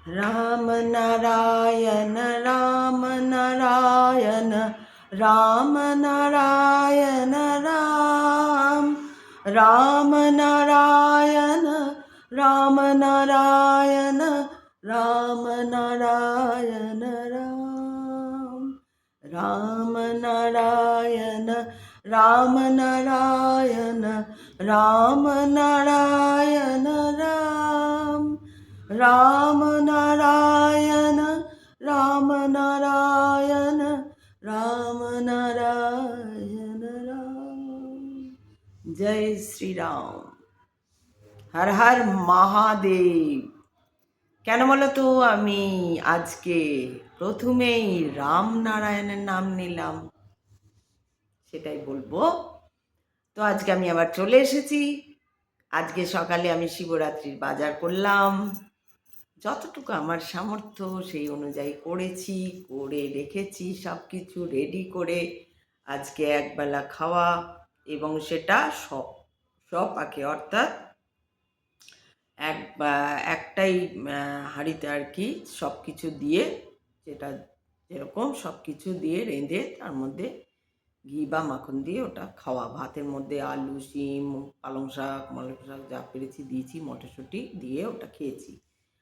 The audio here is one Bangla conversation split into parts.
राम नारायण राम नारायण राम नारायण राम राम नारायण राम नारायण राम नारायण राम राम नारायण राम नारायण राम नारायण राम राम नारायण राम नारायण राम नारायण राम। जय श्री राम। हर हर महादेव। কেন বলো তো আমি আজকে প্রথমেই রাম নারায়ণের নাম নিলাম, সেটাই বলবো। তো আজকে আমি আবার চলে এসেছি। আজকে সকালে আমি শিবরাত্রির বাজার করলাম, যতটুকু আমার সামর্থ্য সেই অনুযায়ী করেছি, করে রেখেছি সব কিছু রেডি করে আজকে একবেলা খাওয়া, এবং সেটা পাকে, অর্থাৎ একটাই হাঁড়িতে আর কি সব কিছু দিয়ে, যেটা যেরকম সব কিছু দিয়ে রেঁধে তার মধ্যে ঘি বা মাখন দিয়ে ওটা খাওয়া। ভাতের মধ্যে আলু, শিম, পালং শাক, মলক শাক যা পেরেছি দিয়েছি, মটরশুঁটি দিয়ে ওটা খেয়েছি।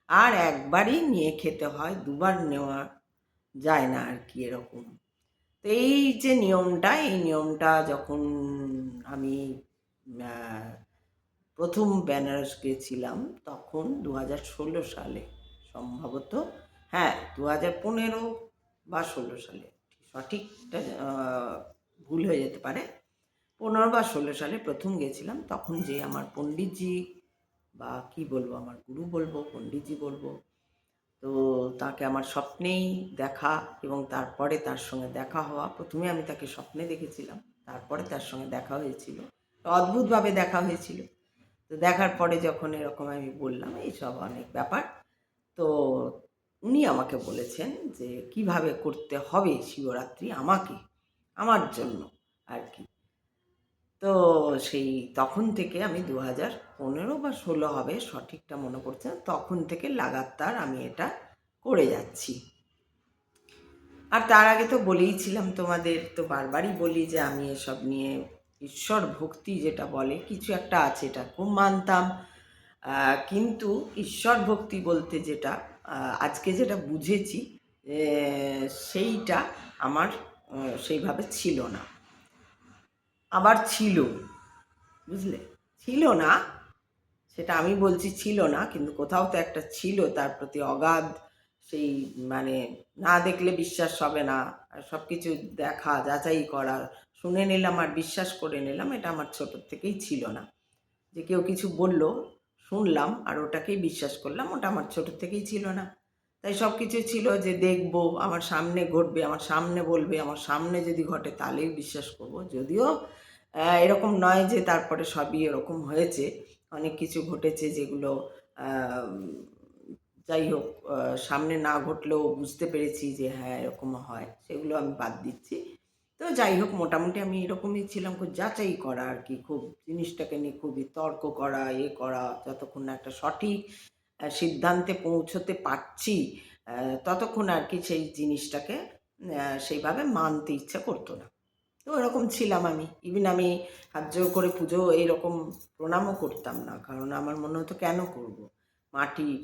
আর একবারই নিয়ে খেতে হয়, দুবার নেওয়া যায় না আর কি, এরকম। তো এই যে নিয়মটা, এই নিয়মটা যখন আমি প্রথম বেনারস গেছিলাম তখন 2016 সালে সম্ভবত, হ্যাঁ 2015 বা 16 সালে, সঠিকটা ভুল হয়ে যেতে পারে, 15 বা 16 সালে প্রথম গেছিলাম। তখন যে আমার পণ্ডিতজি, বা কি বলবো, আমার গুরু বলবো, পণ্ডিতজি বলবো, তো তাকে আমার স্বপ্নেই দেখা, এবং তারপরে তার সঙ্গে দেখা হওয়া। প্রথমে আমি তাকে স্বপ্নে দেখেছিলাম, তারপরে তার সঙ্গে দেখা হয়েছিল, অদ্ভুতভাবে দেখা হয়েছিল। তো দেখার পরে যখন এরকম আমি বললাম এইসব অনেক ব্যাপার, তো উনি আমাকে বলেছেন যে কিভাবে করতে হবে শিবরাত্রি আমাকে, আমার জন্য আর কি। তো সেই তখন থেকে আমি 2015 বা 16 হবে, সঠিকটা মনে পড়ছে না, তখন থেকে লাগাতার আমি এটা করে যাচ্ছি। আর তার আগে তো বলেইছিলাম তোমাদের, তো বারবারই বলি যে আমি এসব নিয়ে ঈশ্বর ভক্তি যেটা বলে কিছু একটা আছে, এটা খুব মানতাম। কিন্তু ঈশ্বর ভক্তি বলতে যেটা আজকে যেটা বুঝেছি, সেইটা আমার সেইভাবে ছিল না, আবার ছিল, বুঝলে, ছিল না সেটা আমি বলছি ছিল না, কিন্তু কোথাও তো একটা ছিল, তার প্রতি অগাধ সেই, মানে না দেখলে বিশ্বাস হবে না, সব কিছু দেখা, যাচাই করা, শুনে নিলাম আর বিশ্বাস করে নিলাম, এটা আমার ছোটোর থেকেই ছিল না। যে কেউ কিছু বলল, শুনলাম আর ওটাকেই বিশ্বাস করলাম, ওটা আমার ছোটোর থেকেই ছিল না। তাই সব কিছু ছিল যে দেখবো, আমার সামনে ঘটবে, আমার সামনে বলবে, আমার সামনে যদি ঘটে তাহলেই বিশ্বাস করব। যদিও এরকম নয় যে তারপরে সবই এরকম হয়েছে, অনেক কিছু ঘটেছে যেগুলো যাই হোক, সামনে না ঘটলেও বুঝতে পেরেছি যে হ্যাঁ এরকম হয়, সেগুলো আমি বাদ দিচ্ছি। তো যাই হোক, মোটামুটি আমি এরকমই ছিলাম, খুব যাচাই করা আর কি, খুব জিনিসটাকে নিয়ে খুবই তর্ক করা, করা, যতক্ষণ না একটা সঠিক সিদ্ধান্তে পৌঁছতে পারছি ততক্ষণ আর কি সেই জিনিসটাকে সেইভাবে মানতে ইচ্ছা করতো না। তো এরকম ছিলাম আমি। ইভেন আমি হাত জোড় করে পুজো এইরকম প্রণামও করতাম না, কারণ আমার মনে হতো কেন করব। মাটির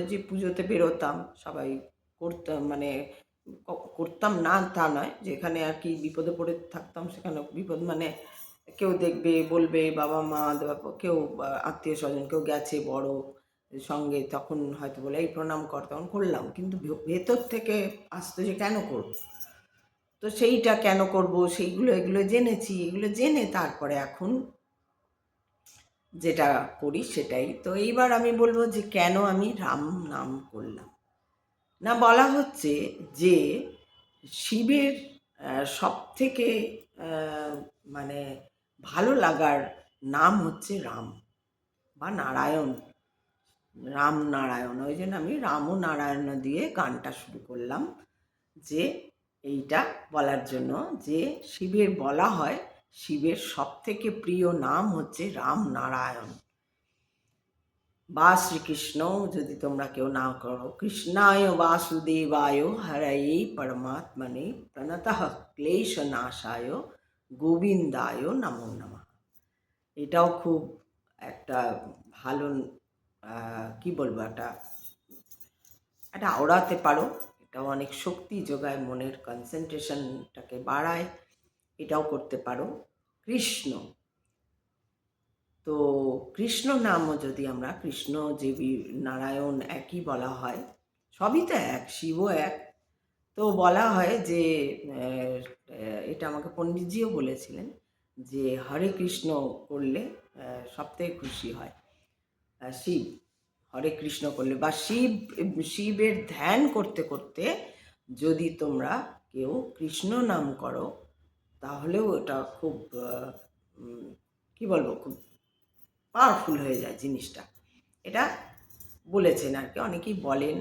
যে পুজোতে বেরোতাম সবাই করতাম, মানে করতাম না তা নয়, যেখানে আর কি বিপদে পড়ে থাকতাম সেখানে বিপদ, মানে কেউ দেখবে বলবে, বাবা মা কেউ আত্মীয় স্বজন কেউ গেছে বড় সঙ্গে, তখন হয়তো বলে এই প্রণাম কর, তখন করলাম, কিন্তু ভেতর থেকে আসতো যে কেন করব। তো সেইটা কেন করব, এগুলো জেনেছি, এগুলো জেনে তারপরে এখন যেটা করি সেটাই। তো এইবার আমি বলবো যে কেন আমি রাম নাম করলাম। না, বলা হচ্ছে যে শিবের সবথেকে মানে ভালো লাগার নাম হচ্ছে রাম বা নারায়ণ, রাম নারায়ণ। ওই জন্য আমি রাম ও নারায়ণ দিয়ে গানটা শুরু করলাম, যে এইটা বলার জন্য যে শিবের বলা হয় শিবের সবথেকে প্রিয় নাম হচ্ছে রাম নারায়ণ। বা শ্রীকৃষ্ণ যদি তোমরা কেউ না করো, কৃষ্ণায় বাসুদেবায় হরয়ে পরমাত্মনে প্রণতঃ ক্লেশ নাশায় গোবিন্দায় নমো নমঃ। এটাও খুব একটা ভালো কি বলবো, একটা আওড়াতে পারো। এটাও অনেক শক্তি যোগায়, মনের কনসেন্ট্রেশনটাকে বাড়ায়, এটাও করতে পারো। কৃষ্ণ, তো কৃষ্ণ নামও যদি আমরা, কৃষ্ণ দেবী নারায়ণ একই বলা হয়, সবই তো এক, শিবও এক। তো বলা হয় যে এটা আমাকে পণ্ডিতজিও বলেছিলেন যে হরে কৃষ্ণ করলে সবথেকে খুশি হয় শিব। হরে কৃষ্ণ করলে বা শিবের ধ্যান করতে করতে যদি তোমরা কেউ কৃষ্ণ নাম করো, তাহলেও এটা খুব কি বলবো, খুব পাওয়ারফুল হয়ে যায় জিনিসটা। এটা বলেছেন আর কি, অনেকেই বলেন,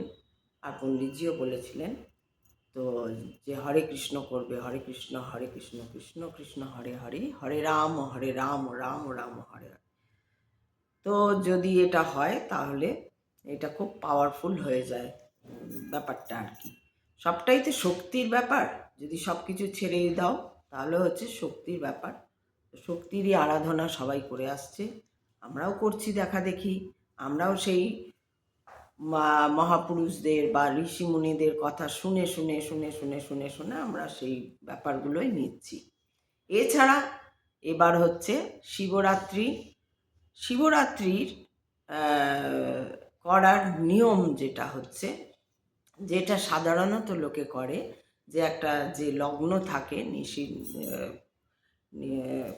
আর পণ্ডিতজিও বলেছিলেন। তো যে হরে কৃষ্ণ করবে, হরে কৃষ্ণ কৃষ্ণ কৃষ্ণ হরে হরে, হরে রাম রাম রাম হরে হরে। তো যদি এটা হয় তাহলে এটা খুব পাওয়ারফুল হয়ে যায় ব্যাপারটা আর কি। সবটাই তো শক্তির ব্যাপার, যদি সব কিছু ছেড়ে দাও তাহলে হচ্ছে শক্তির ব্যাপার। শক্তিরই আরাধনা সবাই করে আসছে, আমরাও করছি দেখা দেখি। আমরাও সেই মহাপুরুষদের বা ঋষিমুনিদের কথা শুনে শুনে শুনে শুনে শুনে শুনে আমরা সেই ব্যাপারগুলোই নিচ্ছি। এছাড়া এবার হচ্ছে শিবরাত্রি। শিবরাত্রির করার নিয়ম যেটা হচ্ছে, যেটা সাধারণত লোকে করে, যে একটা যে লগ্ন থাকে নিশি,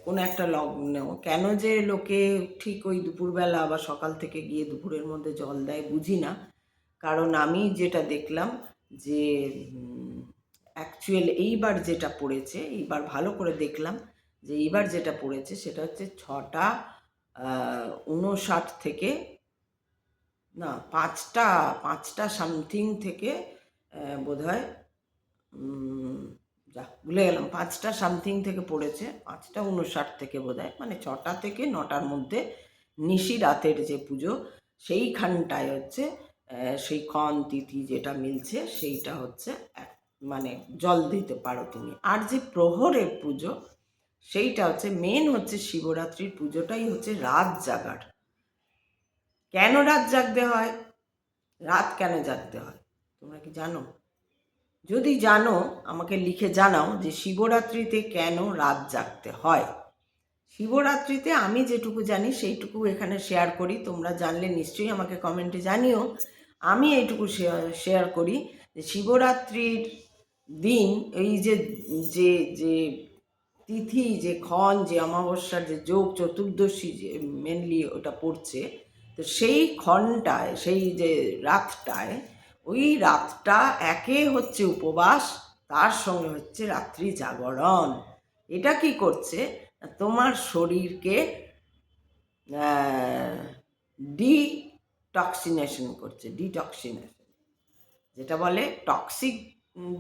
কোনো একটা লগ্ন, কেন যে লোকে ঠিক ওই দুপুরবেলা বা সকাল থেকে গিয়ে দুপুরের মধ্যে জল দেয় বুঝি না। কারণ আমি যেটা দেখলাম যে অ্যাকচুয়াল এইবার যেটা পড়েছে, এইবার ভালো করে দেখলাম যে এইবার যেটা পড়েছে সেটা হচ্ছে 6:59 থেকে, না 5টা সামথিং থেকে বোধহয়, যা ভুলে গেলাম, 5টা সামথিং থেকে পড়েছে, 5:59 থেকে বোধহয়, মানে 6টা থেকে 9টার মধ্যে নিশি রাতের যে পুজো, সেইখানটায় হচ্ছে সেই ক্ষণ তিথি যেটা মিলছে সেইটা হচ্ছে মানে জল দিতে পারো তুমি। আর যে প্রহরের পুজো সেইটা হচ্ছে মেন, হচ্ছে শিবরাত্রির পুজোটাই হচ্ছে রাত জাগার। কেন রাত জাগতে হয়, রাত কেন জাগতে হয় তোমরা কি জানো? যদি জানো আমাকে লিখে জানাও যে শিবরাত্রিতে কেন রাত জাগতে হয়। শিবরাত্রিতে আমি যেটুকু জানি সেইটুকু এখানে শেয়ার করি, তোমরা জানলে নিশ্চয়ই আমাকে কমেন্টে জানিও। আমি এইটুকু শেয়ার করি যে শিবরাত্রির দিন এই যে যে যে তিথি, যে ক্ষণ, যে অমাবস্যার যে যোগ চতুর্দশী যে মেনলি ওটা পড়ছে, তো সেই ক্ষণটায়, সেই যে রাতটায়, ওই রাতটা একে হচ্ছে উপবাস, তার সঙ্গে হচ্ছে রাত্রি জাগরণ। এটা কি করছে, তোমার শরীরকে ডিটক্সিনেশন করছে। ডিটক্সিনেশন যেটা বলে, টক্সিক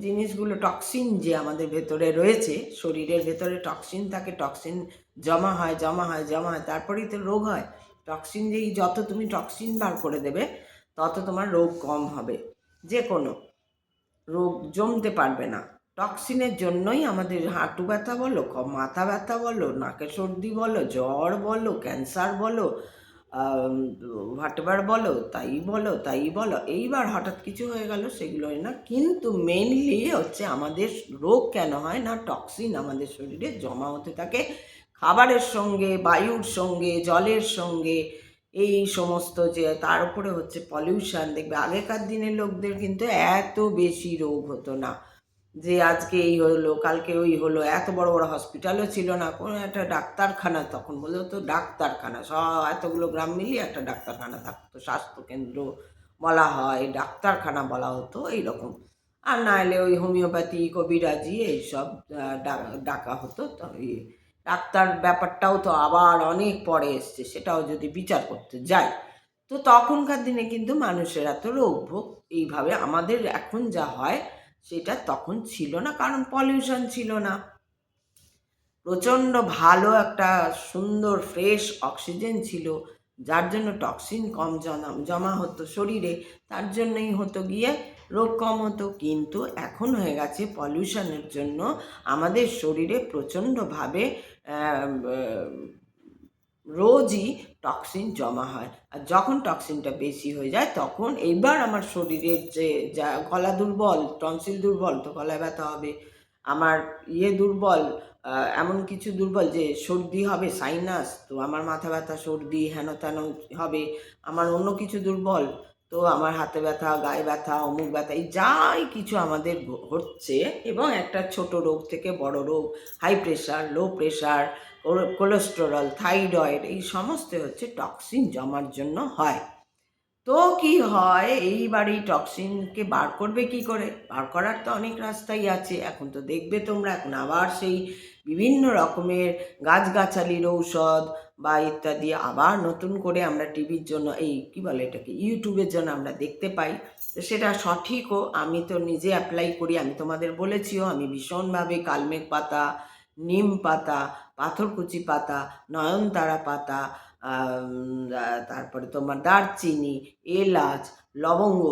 জিনিসগুলো, টক্সিন যে আমাদের ভেতরে রয়েছে, শরীরের ভেতরে টক্সিন থাকে, টক্সিন জমা হয়, তারপরেই তো রোগ হয়। টক্সিন যেই, যত তুমি টক্সিন বার করে দেবে তত তোমার রোগ কম হবে, যে কোনো রোগ জমতে পারবে না। টক্সিনের জন্যই আমাদের হাঁটু ব্যথা বলো, মাথা ব্যথা বলো, নাকের সর্দি বলো, জ্বর বলো, ক্যান্সার বলো, হোয়াটএভার বলো, তাই বলো, এইবার হঠাৎ কিছু হয়ে গেল, সেগুলো হয় না। কিন্তু মেনলি হচ্ছে আমাদের রোগ কেন হয় না, টক্সিন আমাদের শরীরে জমা হতে থাকে খাবারের সঙ্গে, বায়ুর সঙ্গে, জলের সঙ্গে, এই সমস্ত যে, তার উপরে হচ্ছে পলিউশন। দেখবে আগেকার দিনের লোকদের কিন্তু এত বেশি রোগ হতো না, যে আজকে এই হলো কালকে ওই হলো, এত বড় বড় হসপিটালও ছিল না, কোনো একটা ডাক্তারখানা, তখন বলে তো ডাক্তারখানা, সব এতগুলো গ্রাম মিলিয়ে একটা ডাক্তারখানা থাকতো, স্বাস্থ্যকেন্দ্র বলা হয়, ডাক্তারখানা বলা হতো এইরকম। আর না এলে ওই হোমিওপ্যাথি, কবিরাজি এইসব ডাকা হতো। তো ডাক্তার ব্যাপারটাও তো আবার অনেক পরে এসছে, সেটাও যদি বিচার করতে যাই, তো তখনকার দিনে কিন্তু মানুষের এত রোগ ভোগ এইভাবে আমাদের এখন যা হয় সেটা তখন ছিল না, কারণ পলিউশন ছিল না। প্রচণ্ড ভালো একটা সুন্দর ফ্রেশ অক্সিজেন ছিল, যার জন্য টক্সিন কম জমা হতো শরীরে, তার জন্যই হতো গিয়ে রোগ কম হতো। কিন্তু এখন হয়ে গেছে পলিউশনের জন্য আমাদের শরীরে প্রচণ্ডভাবে রোজই টক্সিন জমা হয়। আর যখন টক্সিনটা বেশি হয়ে যায় তখন এইবার আমার শরীরের যে যা গলা দুর্বল, টনসিল দুর্বল তো গলায় ব্যথা হবে, আমার দুর্বল, এমন কিছু দুর্বল যে সর্দি হবে, সাইনাস, তো আমার মাথা ব্যথা সর্দি হেন তেন হবে, আমার অন্য কিছু দুর্বল তো আমার হাতে ব্যথা, গায়ে ব্যথা, অমুক ব্যথা, এই যাই কিছু আমাদের হচ্ছে, এবং একটা ছোট রোগ থেকে বড় রোগ, high pressure, low pressure, cholesterol, thyroid, এই সমস্ত হচ্ছে টক্সিন জমার জন্য হয়। তো কি হয়, এইবার এই টক্সিনকে বার করবে কি করে? বার করার তো অনেক রাস্তাই আছে। এখন তো দেখবে তোমরা, এখন আবার সেই বিভিন্ন রকমের গাছগাছালির ঔষধ বা ইত্যাদি আবার নতুন করে আমরা টিভির জন্য, এই কি বলে এটাকে, ইউটিউবের জন্য আমরা দেখতে পাই। তো সেটা সঠিকও, আমি তো নিজে অ্যাপ্লাই করি, আমি তোমাদের বলেছিও, আমি ভীষণভাবে কালমেঘ পাতা, নিম পাতা, পাথরকুচি পাতা, নয়নতারা পাতা, তারপরে তোমার দারচিনি, এলাচ, লবঙ্গ,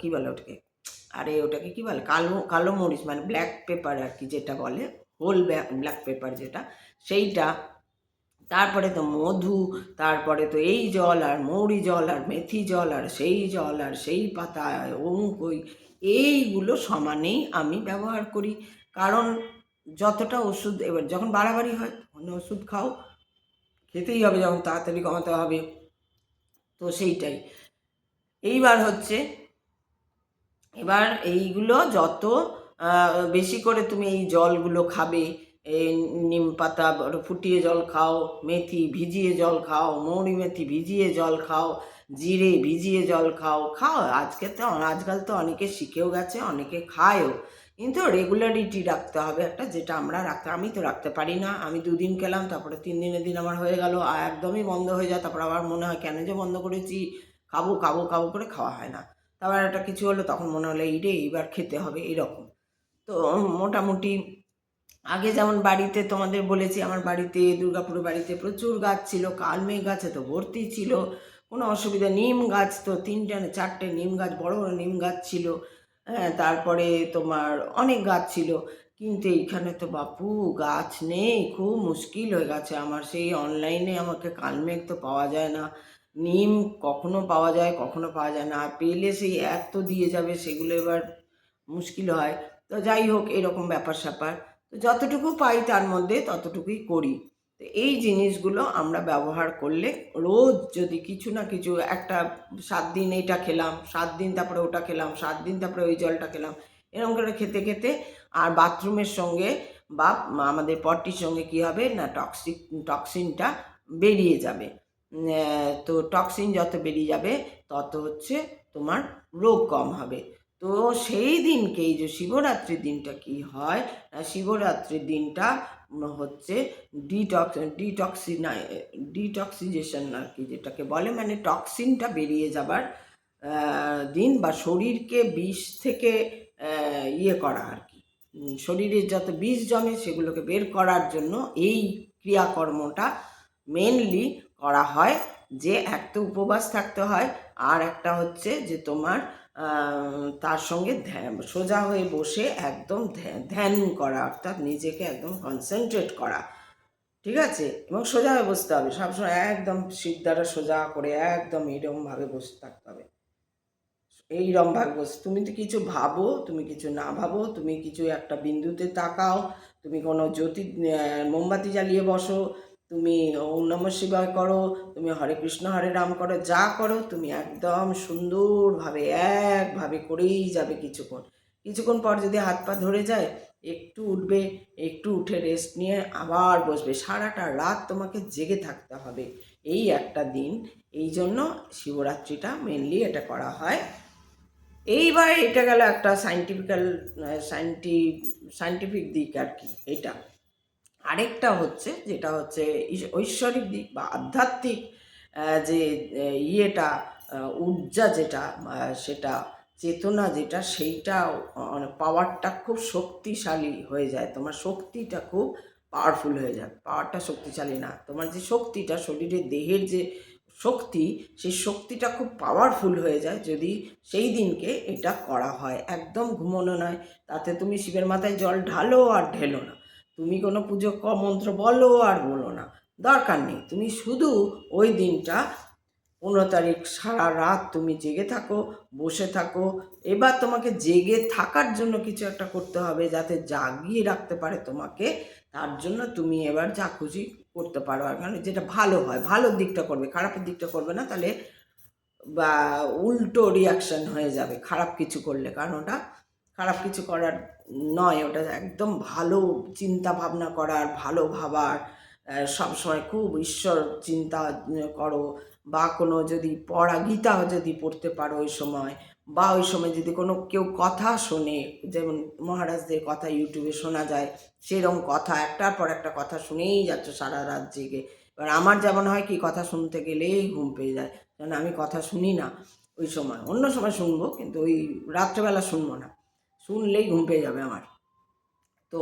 কী বলে ওটাকে, আরে ওটাকে কী বলে, কালো কালো মরিচ, মানে ব্ল্যাক পেপার আর কি, যেটা বলে হোল ব্ল্যাক পেপার যেটা, সেইটা, তারপরে তো মধু, তারপরে তো এই জল আর মৌরি জল আর মেথি জল আর সেই জল আর সেই পাতা অমুক ওই, এইগুলো সমানেই আমি ব্যবহার করি। কারণ যতটা ওষুধ, এবার যখন বাড়াবাড়ি হয় তখন ওষুধ খাও, খেতেই হবে, যখন তাড়াতাড়ি কমাতে হবে, তো সেইটাই। এইবার হচ্ছে, এবার এইগুলো যত বেশি করে তুমি এই জলগুলো খাবে, এই নিম পাতা ফুটিয়ে জল খাও, মেথি ভিজিয়ে জল খাও, মৌরি মেথি ভিজিয়ে জল খাও, জিরে ভিজিয়ে জল খাও, আজকাল তো অনেকে শিখেও গেছে, অনেকে খায়ও, কিন্তু রেগুলারিটি রাখতে হবে একটা, যেটা আমি তো রাখতে পারি না। আমি 2 দিন খেলাম, তারপরে 3 দিনের দিন আমার হয়ে গেল, একদমই বন্ধ হয়ে যায়, তারপর আবার মনে হয় কেন যে বন্ধ করেছি, খাবো খাবো খাবো করে খাওয়া হয় না। তারপর একটা কিছু হলো, তখন মনে হলো এই রে এইবার খেতে হবে, এরকম। তো মোটামুটি আগে যেমন বাড়িতে তোমাদের বলেছি, আমার বাড়িতে, দুর্গাপুরের বাড়িতে প্রচুর গাছ ছিল, কালমেঘ গাছে তো ভর্তি ছিল, কোনো অসুবিধা, নিম গাছ তো 3টে না 4টে নিম গাছ, বড় বড় নিম গাছ ছিল, হ্যাঁ, তারপরে তোমার অনেক গাছ ছিল। কিন্তু এইখানে তো বাপু গাছ নেই, খুব মুশকিল হয়ে গেছে আমার। সেই অনলাইনে আমাকে কালমেঘ তো পাওয়া যায় না, নিম কখনো পাওয়া যায় কখনো পাওয়া যায় না, আর পেলে সেই এত দিয়ে যাবে, সেগুলো এবার মুশকিল হয়। তো যাই হোক, এরকম ব্যাপার স্যাপার, তো যতটুকু পাই তার মধ্যে ততটুকুই করি। তো এই জিনিসগুলো আমরা ব্যবহার করলে, রোজ যদি কিছু না কিছু একটা, 7 দিন এইটা খেলাম, 7 দিন তারপরে ওটা খেলাম, 7 দিন তারপরে ওই জলটা খেলাম, এরকম করে খেতে খেতে, আর বাথরুমের সঙ্গে বা আমাদের পটির সঙ্গে কী হবে না, টক্সিনটা বেরিয়ে যাবে। তো টক্সিন যত বেরিয়ে যাবে তত হচ্ছে তোমার রোগ কম হবে। তো সেই দিনকে, এই যে শিবরাত্রির দিনটা কি হয়, শিবরাত্রির দিনটা হচ্ছে ডিটক্সিজেশন আর কি, যেটাকে বলে, মানে টক্সিনটা বেরিয়ে যাবার দিন, বা শরীরকে বিষ থেকে করা আর কি, শরীরে যত বিষ জমে সেগুলোকে বের করার জন্য এই ক্রিয়াকর্মটা মেনলি করা হয়। যে এক তো উপবাস থাকতে হয়, আর একটা হচ্ছে যে তোমার তার সঙ্গে সোজা হয়ে বসে একদম ধ্যান করা, অর্থাৎ নিজেকে একদম কনসেন্ট্রেট করা, ঠিক আছে, এবং সোজা হয়ে বসতে হবে সবসময়, একদম সিদ্ধারা সোজা করে একদম এইরকমভাবে বসে থাকতে হবে, এইরকমভাবে বসে, তুমি তো কিছু ভাবো, তুমি কিছু না ভাবো, তুমি কিছু একটা বিন্দুতে তাকাও, তুমি কোনো মোমবাতি জ্বালিয়ে বসো, তুমি ওম নমঃ শিবায় করো, তুমি হরে কৃষ্ণ হরে রাম করো, যা করো তুমি একদম সুন্দরভাবে একভাবে করেই যাবে। কিছুক্ষণ পর যদি হাত পা ধরে যায়, একটু উঠবে, একটু উঠে রেস্ট নিয়ে আবার বসবে, সারাটা রাত তোমাকে জেগে থাকতে হবে এই একটা দিন। এই জন্য শিবরাত্রিটা মেনলি এটা করা হয়। এইবার এটা গেল একটা সায়েন্টিফিক দিক আর কি এটা। আরেকটা হচ্ছে, যেটা হচ্ছে ঐশ্বরিক দিক বা আধ্যাত্মিক, যে ইয়েটা, ঊর্জা যেটা, সেটা চেতনা যেটা, সেইটা পাওয়ারটা খুব শক্তিশালী হয়ে যায়, তোমার শক্তিটা খুব পাওয়ারফুল হয়ে যাবে। পাওয়ারটা শক্তিশালী না, তোমার যে শক্তিটা শরীরের দেহের যে শক্তি, সেই শক্তিটা খুব পাওয়ারফুল হয়ে যায় যদি সেই দিনকে এটা করা হয়। একদম ঘুমোনো নয়, তাতে তুমি শিবের মাথায় জল ঢালো আর ঢেলো না, তুমি কোনো পুজো মন্ত্র বলো আর বলো না, দরকার নেই। তুমি শুধু ওই দিনটা 15 তারিখ সারা রাত তুমি জেগে থাকো, বসে থাকো। এবার তোমাকে জেগে থাকার জন্য কিছু একটা করতে হবে যাতে জাগিয়ে রাখতে পারে তোমাকে। তার জন্য তুমি এবার যা খুশি করতে পারো, আর মানে যেটা ভালো হয়, ভালোর দিকটা করবে, খারাপের দিকটা করবে না, তাহলে বা উল্টো রিয়াকশান হয়ে যাবে খারাপ কিছু করলে। কারণ ওটা খারাপ কিছু করার নয়, ওটা একদম ভালো চিন্তা ভাবনা করার, ভালো ভাবার, সবসময় খুব ঈশ্বর চিন্তা করো। বা কোনো যদি পড়া গীতা যদি পড়তে পারো ওই সময়, বা ওই সময় যদি কোনো কেউ কথা শোনে, যেমন মহারাজদের কথা ইউটিউবে শোনা যায়, সেরকম কথা একটার পর একটা কথা শুনেই যাচ্ছ সারা রাত জেগে। এবার আমার যেমন হয় কি, কথা শুনতে গেলেই ঘুম পেয়ে যায়, কারণ আমি কথা শুনি না ওই সময়। অন্য সময় শুনবো, কিন্তু ওই রাত্রেবেলা শুনবো না, শুনলেই ঘুম পেয়ে যাবে আমার। তো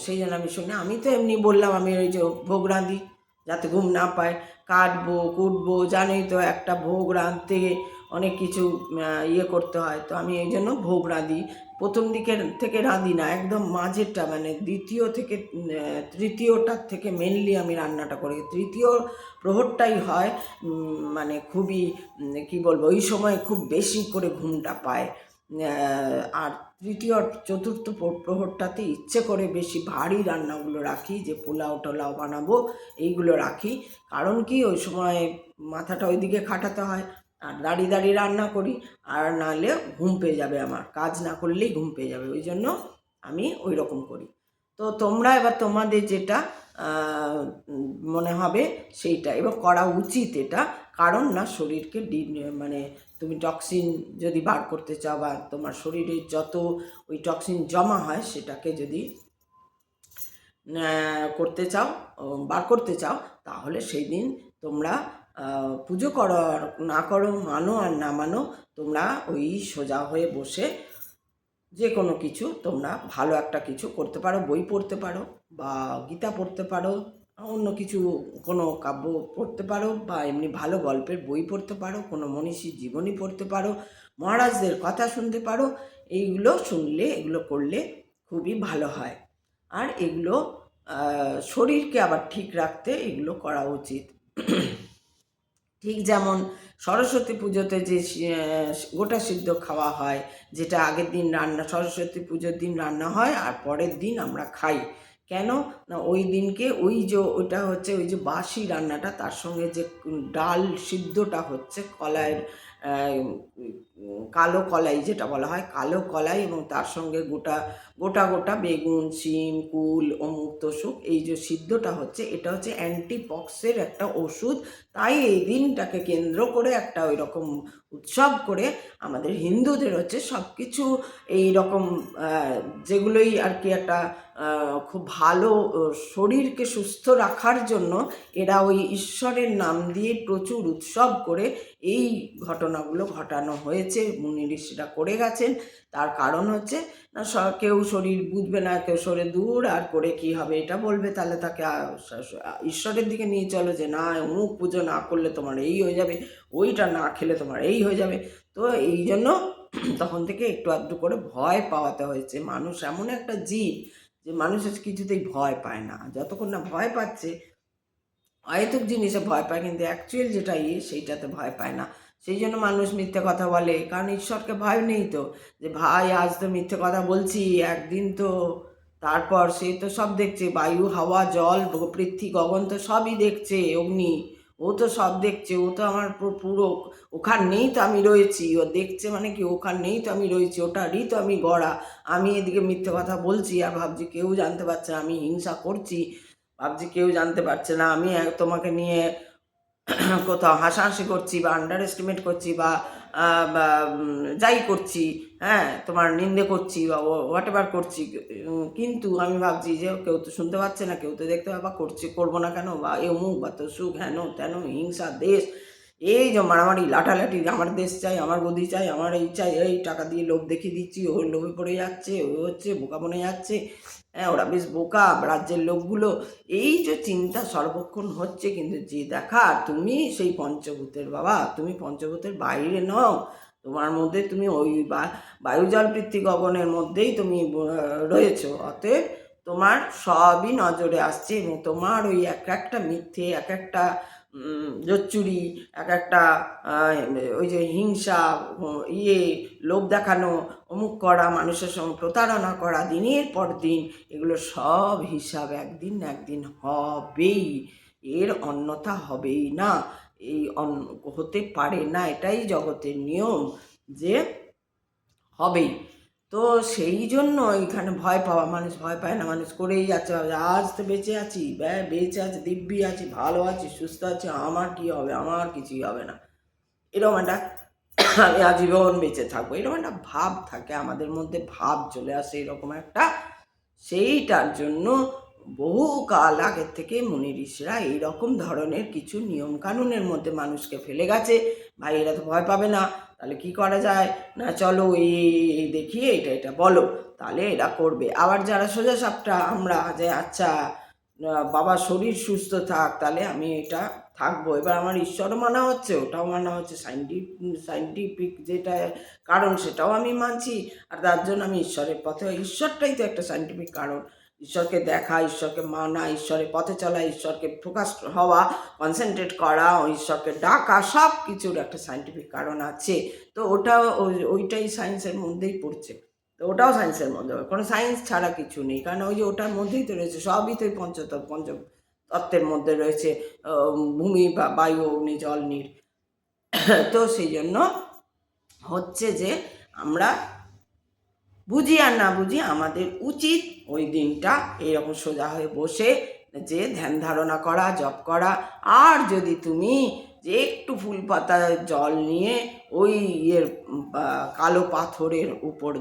সেই জন্য আমি শুনি। আমি তো এমনি বললাম, আমি ওই যে ভোগ রাঁধি যাতে ঘুম না পায়, কাটবো কুটবো, জানোই তো একটা ভোগ রাঁধতে অনেক কিছু ইয়ে করতে হয়। তো আমি এই জন্য ভোগ রাঁধি। প্রথম দিকের থেকে রাঁধি না, একদম মাঝেরটা, মানে দ্বিতীয় থেকে তৃতীয়টার থেকে মেনলি আমি রান্নাটা করি। তৃতীয় প্রহরটাই হয় মানে খুবই কি বলবো, ওই সময় খুব বেশি করে ঘুমটা পায়। আর তৃতীয় চতুর্থ প্রহরটাতে ইচ্ছে করে বেশি ভারী রান্নাগুলো রাখি, যে পোলাও টোলাও বানাবো এইগুলো রাখি। কারণ কি, ওই সময় মাথাটা ওইদিকে খাটাতে হয়, আর দাঁড়িয়ে দাঁড়িয়ে রান্না করি, আর নাহলে ঘুম পেয়ে যাবে আমার, কাজ না করলেই ঘুম পেয়ে যাবে, ওই জন্য আমি ওই রকম করি। তো তোমরা এবার তোমাদের যেটা মনে হবে সেইটা এবার করা উচিত এটা। কারণ না, শরীরকে মানে তুমি টক্সিন যদি বার করতে চাও, বা তোমার শরীরে যত ওই টক্সিন জমা হয় সেটাকে যদি করতে চাও, বার করতে চাও, তাহলে সেই দিন তোমরা পুজো করো আর না করো, মানো আর না মানো, তোমরা ওই সোজা হয়ে বসে যে কোনো কিছু তোমরা ভালো একটা কিছু করতে পারো, বই পড়তে পারো, বা গীতা পড়তে পারো, অন্য কিছু কোনো কাব্য পড়তে পারো, বা এমনি ভালো গল্পের বই পড়তে পারো, কোনো মনীষীর জীবনী পড়তে পারো, মহারাজদের কথা শুনতে পারো। এইগুলো শুনলে, এগুলো করলে খুবই ভালো হয়। আর এগুলো শরীরকে আবার ঠিক রাখতে এগুলো করা উচিত। ঠিক যেমন সরস্বতী পুজোতে যে গোটা সিদ্ধ খাওয়া হয়, যেটা আগের দিন রান্না, সরস্বতী পুজোর দিন রান্না হয় আর পরের দিন আমরা খাই। কেন না, ওই দিনকে ওই যে ওটা হচ্ছে ওই যে বাসি রান্নাটা, তার সঙ্গে যে ডাল সিদ্ধটা হচ্ছে, কলাইয়ের কালো কলাই যেটা বলা হয়, কালো কলাই, এবং তার সঙ্গে গোটা গোটা গোটা বেগুন, শিম, কুল, অমুক তসুক, এই যে সিদ্ধটা হচ্ছে, এটা হচ্ছে অ্যান্টিপক্সের একটা ওষুধ। তাই এই দিনটাকে কেন্দ্র করে একটা ওই রকম উৎসব করে আমাদের হিন্দুদের হচ্ছে সব কিছু এই রকম যেগুলোই আর কি একটা খুব ভালো শরীরকে সুস্থ রাখার জন্য এরা ওই ঈশ্বরের নাম দিয়ে প্রচুর উৎসব করে এই ঘটনাগুলো ঘটানো হয়েছে, মুনি ঋষিরা করে গেছেন। তার কারণ হচ্ছে না, কেউ শরীর বুঝবে না, কেউ শরীর দূর আর করে কি হবে এটা বলবে, তাহলে তাকে ঈশ্বরের দিকে নিয়ে চলো, যে না অমুক পুজো না করলে তোমার এই হয়ে যাবে, ওইটা না খেলে তোমার এই হয়ে যাবে। তো এই জন্য তখন থেকে একটু আধটু করে ভয় পাওয়াতে হয়েছে। মানুষ এমন একটা জীব যে মানুষের কিছুতেই ভয় পায় না, যতক্ষণ না ভয় পাচ্ছে, অহেতুক জিনিসে ভয় পায়, কিন্তু অ্যাকচুয়াল যেটা সেইটাতে ভয় পায় না। সেই জন্য মানুষ মিথ্যে কথা বলে, কারণ ঈশ্বরকে ভয় নেই তো, যে ভাই আজ তো মিথ্যে কথা বলছি, একদিন তো তারপর সে তো সব দেখছে, বায়ু, হাওয়া, জল, পৃথ্বী, গগন তো সবই দেখছে, অগ্নি, ও তো সব দেখছে, ও তো আমার পুরো ওখানেই তো আমি রয়েছি। ও দেখছে মানে কি, ওখানেই তো আমি রয়েছি, ওটারই তো আমি গড়া। আমি এদিকে মিথ্যে কথা বলছি আর ভাবছি কেউ জানতে পারছে না, আমি হিংসা করছি, ভাবছি কেউ জানতে পারছে না, আমি তোমাকে নিয়ে কোথাও হাসাহাসি করছি, বা আন্ডার এস্টিমেট করছি, বা যাই করছি, হ্যাঁ তোমার নিন্দে করছি, বা হোয়াট এভার করছি, কিন্তু আমি ভাবছি যে কেউ তো শুনতে পাচ্ছে না, কেউ তো দেখতে পাবে, বা করবো না কেন, বা অমুক বা তো সুখ, হেন তেন, হিংসা, দেশ, এই যে মারামারি লাঠালাঠি, আমার দেশ চাই, আমার গদি চাই, আমার এই চাই, এই টাকা দিয়ে লোভ দেখিয়ে দিচ্ছি, ও লোভে পড়ে যাচ্ছে, ও হচ্ছে বোকা বনে যাচ্ছে, হ্যাঁ, ওরা বেশ বোকা রাজ্যের লোকগুলো। এই যে চিন্তা সর্বক্ষণ হচ্ছে, কিন্তু যে দেখা তুমি সেই পঞ্চভূতের বাবা, তুমি পঞ্চভূতের বাইরে নও, তোমার মধ্যে তুমি ওই বায়ু জল পৃথ্বী গগনের মধ্যেই তুমি রয়েছো। অতএব তোমার সবই নজরে আসছে, এবং তোমার ওই এক একটা মিথ্যে, এক একটা জোচ্চুরি, এক একটা ওই যে হিংসা, লোভ দেখানো, অমুক করা, মানুষের সঙ্গে প্রতারণা করা, দিনের পর দিন, এগুলো সব হিসাব একদিন না একদিন হবেই, এর অন্যথা হবেই না, এই হতে পারে না, এটাই জগতের নিয়ম যে হবেই। তো সেই জন্য এখানে ভয় পাওয়া, মানুষ ভয় পায় না, মানুষ করেই যাচ্ছে, আজ তো বেঁচে আছি, বেঁচে আছি, দিব্যি আছি, ভালো আছি, সুস্থ আছি, আমার কি হবে, আমার কিছুই হবে না, এরকম একটা আমি আজীবন বেঁচে থাকবো, এরকম একটা ভাব থাকে আমাদের মধ্যে, ভাব চলে আসে এরকম একটা। সেইটার জন্য বহু কাল আগের থেকে মুনি ঋষিরা এইরকম ধরনের কিছু নিয়ম কানুনের মধ্যে মানুষকে ফেলে গেছে। ভাই এরা তো ভয় পাবে না, তাহলে কি করা যায়, না চলো এই দেখিয়ে এটা বলো, তাহলে এরা করবে। আবার যারা সোজা সাপটা আমরা, যে আচ্ছা বাবা শরীর সুস্থ থাক, তাহলে আমি এটা থাকবো, এবার আমার ঈশ্বরও মানা হচ্ছে, ওটাও মানা হচ্ছে, সাইন্টিফিক যেটা কারণ সেটাও আমি মানছি, আর তার জন্য আমি ঈশ্বরের পথে, ঈশ্বরটাই তো একটা সাইন্টিফিক কারণ, ঈশ্বরকে দেখা, ঈশ্বরকে মানা, ঈশ্বরের পথে চলা, ঈশ্বরকে ফোকাস হওয়া, কনসেন্ট্রেট করা, ঈশ্বরকে ডাকা, সব কিছুর একটা সাইন্টিফিক কারণ আছে। তো ওটাও ওইটাই সায়েন্সের মধ্যেই পড়ছে, তো ওটাও সায়েন্সের মধ্যে, কোনো সায়েন্স ছাড়া কিছু নেই, কারণ ওই যে ওটার মধ্যেই তো রয়েছে, সবই তো পঞ্চতত্ত্বের মধ্যে রয়েছে, ভূমি বা বায়ু অগ্নি জল নীর। তো সেই জন্য হচ্ছে যে আমরা বুঝি আর না বুঝি, আমাদের উচিত ওই দিনটা এইরকম সোজা হয়ে বসে যে ধ্যান ধারণা করা, জপ করা, আর যদি তুমি যে একটু ফুল পাতা জল নিয়ে ওই কালো পাথরের উপর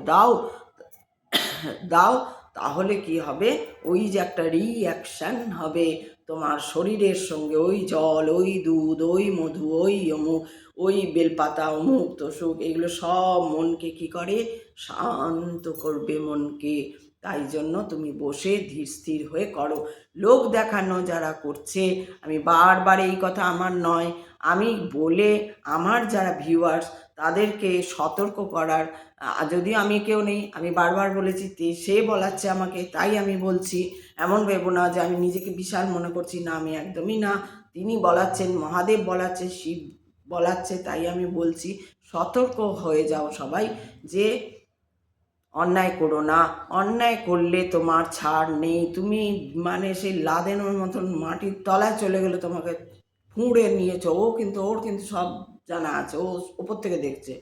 দাও, তাহলে কি হবে, ওই যে একটা রিঅ্যাকশান হবে তোমার শরীরের সঙ্গে, ওই জল, ওই দুধ, ওই মধু, ওই অমুক, ওই বেলপাতা, অমুক তোষুক, এগুলো সব মনকে কি করে, শান্ত করবে মনকে। তাই জন্য তুমি বসে ধীর স্থির হয়ে করো। লোক দেখানো যারা করছে, আমি বারবার এই কথা আমার নয়, আমি বলে আমার যারা ভিউয়ার্স তাদেরকে সতর্ক করার, যদিও আমি কেউ নেই, আমি বারবার বলেছি, সে বলাচ্ছে আমাকে, তাই আমি বলছি, এমন ভেবো না যে আমি নিজেকে বিশাল মনে করছি, না, আমি একদমই না, তিনি বলাচ্ছেন, মহাদেব বলাচ্ছে, শিব বলাচ্ছে, তাই আমি বলছি, সতর্ক হয়ে যাও সবাই, যে অন্যায় করো না, অন্যায় করলে তোমার ছাড় নেই, তুমি মানে সেই লাদেনের মতন মাটির তলায় চলে গেলে তোমাকে ফুঁড়ে নিয়েছো, ওর কিন্তু সব জানা আছে, ও ওপর থেকে দেখছে,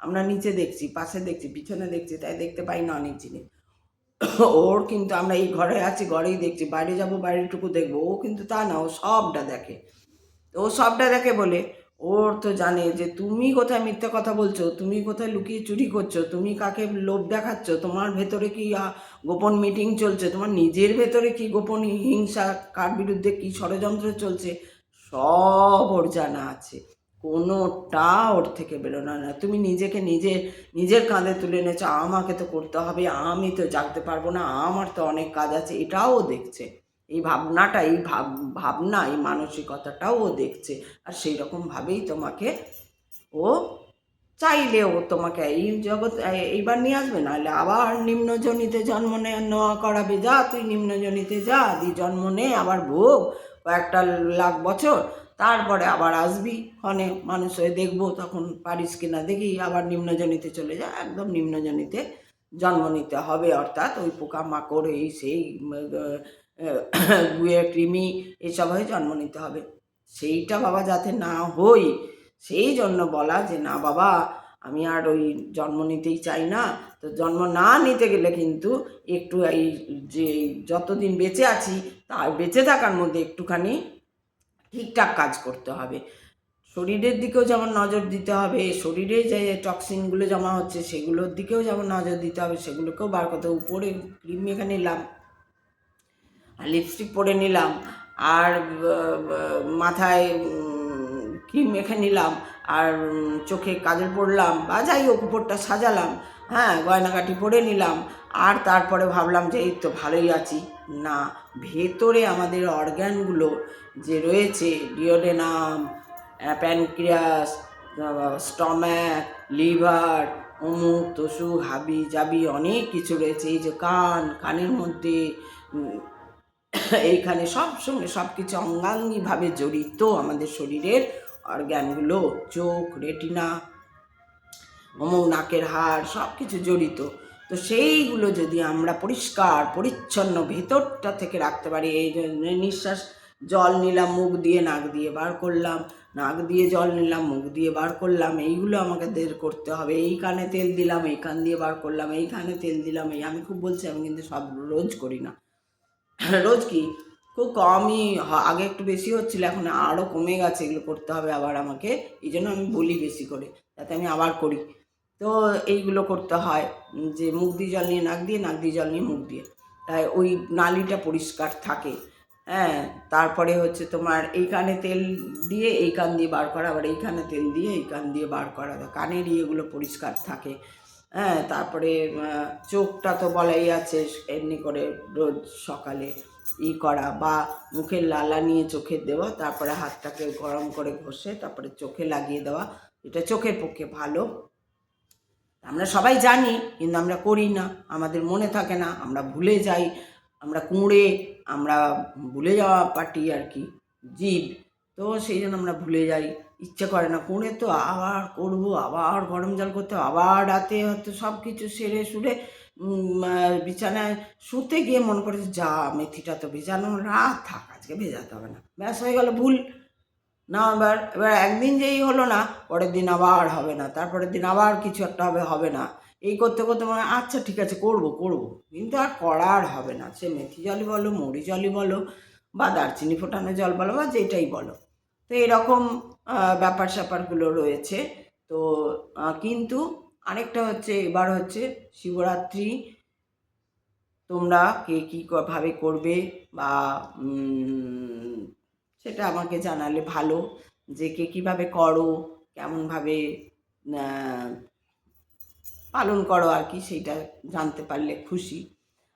আমরা নিচে দেখছি, পাশে দেখছি, পিছনে দেখছি, তাই দেখতে পাই না অনেক জিনিস। ওর কিন্তু আমরা এই ঘরে আছি, ঘরেই দেখছি, বাইরে যাবো বাইরেটুকু দেখবো, ও কিন্তু তা না, ও সবটা দেখে। ও সবটা দেখে বলে ওর তো জানে যে তুমি কোথায় মিথ্যা কথা বলছো, তুমি কোথায় লুকিয়ে চুরি করছো, তুমি কাকে লোভ দেখাচ্ছ, তোমার ভেতরে কি গোপন মিটিং চলছে, তোমার নিজের ভেতরে কি গোপন হিংসা, কার বিরুদ্ধে কি ষড়যন্ত্র চলছে, সব ওর জানা আছে, কোনোটা ওর থেকে বেরোনো না। তুমি নিজেকে নিজের কাঁধে তুলে এনেছো, আমাকে তো করতে হবে, আমি তো জাগতে পারবো না, আমার তো অনেক কাজ আছে, এটাও দেখছে, এই ভাবনাটা, এই ভাবনা, এই মানসিকতাটাও ও দেখছে, আর সেই রকমভাবেই তোমাকে ও চাইলে ও তোমাকে এই জগৎ এইবার নিয়ে আসবে, নাহলে আবার নিম্নজনিতে জন্ম নেওয়া করাবে, যা তুই নিম্নজনিতে যা, জন্ম নে, আবার ভোগ কয়েকটা লাখ বছর, তারপরে আবার আসবি ক্ষণে মানুষ হয়ে, দেখবো তখন পারিস কিনা দেখি, আবার নিম্নজনিতে চলে যা, একদম নিম্নজনিতে জন্ম নিতে হবে, অর্থাৎ ওই পোকামাকড়, এই সেই গুয়ে কৃমি, এসব হয়ে জন্ম নিতে হবে। সেইটা বাবা যাতে না হই, সেই জন্য বলা যে না বাবা, আমি আর ওই জন্ম নিতেই চাই না। তো জন্ম না নিতে গেলে কিন্তু একটু এই যে যতদিন বেঁচে আছি, তার বেঁচে থাকার মধ্যে একটুখানি ঠিকঠাক কাজ করতে হবে, শরীরের দিকেও যেমন নজর দিতে হবে, শরীরে যে টক্সিনগুলো জমা হচ্ছে সেগুলোর দিকেও যেমন নজর দিতে হবে, সেগুলোকেও বার করতে, উপরে ক্রিম মেখে নিলাম, আর লিপস্টিক পরে নিলাম, আর মাথায় ক্রিম মেখে নিলাম, আর চোখে কাজল পরলাম, বা যাই হোক উপরটা সাজালাম, হ্যাঁ, গয়নাগাটি পরে নিলাম, আর তারপরে ভাবলাম যে এই তো ভালোই আছি। না, ভেতরে আমাদের অর্গ্যানগুলো যে রয়েছে, ডিওডেনাম, প্যানক্রিয়াস, স্টম্যাক, লিভার, অমুক তসুক হাবি জাবি অনেক কিছু রয়েছে। এই যে কানের মধ্যে, এইখানে সব সঙ্গে সব কিছু অঙ্গাঙ্গিভাবে জড়িত আমাদের শরীরের অর্গ্যানগুলো, চোখ, রেটিনা, অমুক নাকের হাড়, সব কিছু জড়িত। তো সেইগুলো যদি আমরা পরিষ্কার পরিচ্ছন্ন ভেতরটা থেকে রাখতে পারি, এই নিঃশ্বাস, জল নিলাম মুখ দিয়ে, নাক দিয়ে বার করলাম, নাক দিয়ে জল নিলাম, মুখ দিয়ে বার করলাম, এইগুলো আমাদের করতে হবে। এই কানে তেল দিলাম, এই কান দিয়ে বার করলাম, এই কানে তেল দিলাম, এই আমি খুব বলছি, আমি কিন্তু সব রোজ করি না। রোজ কি, খুব কমই, আগে একটু বেশি হচ্ছিল, এখন আরও কমে গেছে। এগুলো করতে হবে আবার আমাকে, এই জন্য আমি বলি বেশি করে, যাতে আমি আবার করি। তো এইগুলো করতে হয়, যে মুখ দিয়ে জল নিয়ে নাক দিয়ে, নাক দিয়ে জল নিয়ে মুখ দিয়ে, তাই ওই নালিটা পরিষ্কার থাকে। হ্যাঁ, তারপরে হচ্ছে তোমার এই কানে তেল দিয়ে এই কান দিয়ে বার করা, আবার এই কানে তেল দিয়ে এই কান দিয়ে বার করা, কানের ইয়েগুলো পরিষ্কার থাকে। হ্যাঁ, তারপরে চোখটা তো বলাই আছে, এমনি করে রোজ সকালে করা, বা মুখের লালা নিয়ে চোখে দেওয়া, তারপরে হাতটাকে গরম করে ঘষে তারপরে চোখে লাগিয়ে দেওয়া, এটা চোখের পক্ষে ভালো। আমরা সবাই জানি, কিন্তু আমরা করি না, আমাদের মনে থাকে না, আমরা ভুলে যাই, আমরা কুঁড়ে, আমরা ভুলে যাওয়া পার্টি আর কি, জীব। তো সেই জন্য আমরা ভুলে যাই, ইচ্ছে করে না। কুঁড়ে তো আবার করবো, আবার গরম জল করতে, আবার রাতে হয়তো সব কিছু সেরে সুরে বিছানায় শুতে গিয়ে মনে করেছে যা মেথিটা তো ভেজানো, রাত থাক, আজকে ভেজাতে হবে না, ব্যাস হয়ে গেল ভুল। না, এবার একদিন যেই হলো না, পরের দিন আবার হবে না, তারপরের দিন আবার কিছু একটা হবে না, এই করতে করতে মানে আচ্ছা ঠিক আছে করব, কিন্তু আর করার হবে না। সে মেথি জলই বলো, মৌরি জলই বলো, বা দারচিনি ফোটানো জল বলো, বা যেটাই বলো। তো এরকম ব্যাপার স্যাপারগুলো রয়েছে। তো কিন্তু আরেকটা হচ্ছে, এবার হচ্ছে শিবরাত্রি, তোমরা কে কী ভাবে করবে, বা সেটা আমাকে জানালে ভালো, যে কে কীভাবে করো, কেমনভাবে পালন করো আর কি, সেইটা জানতে পারলে খুশি।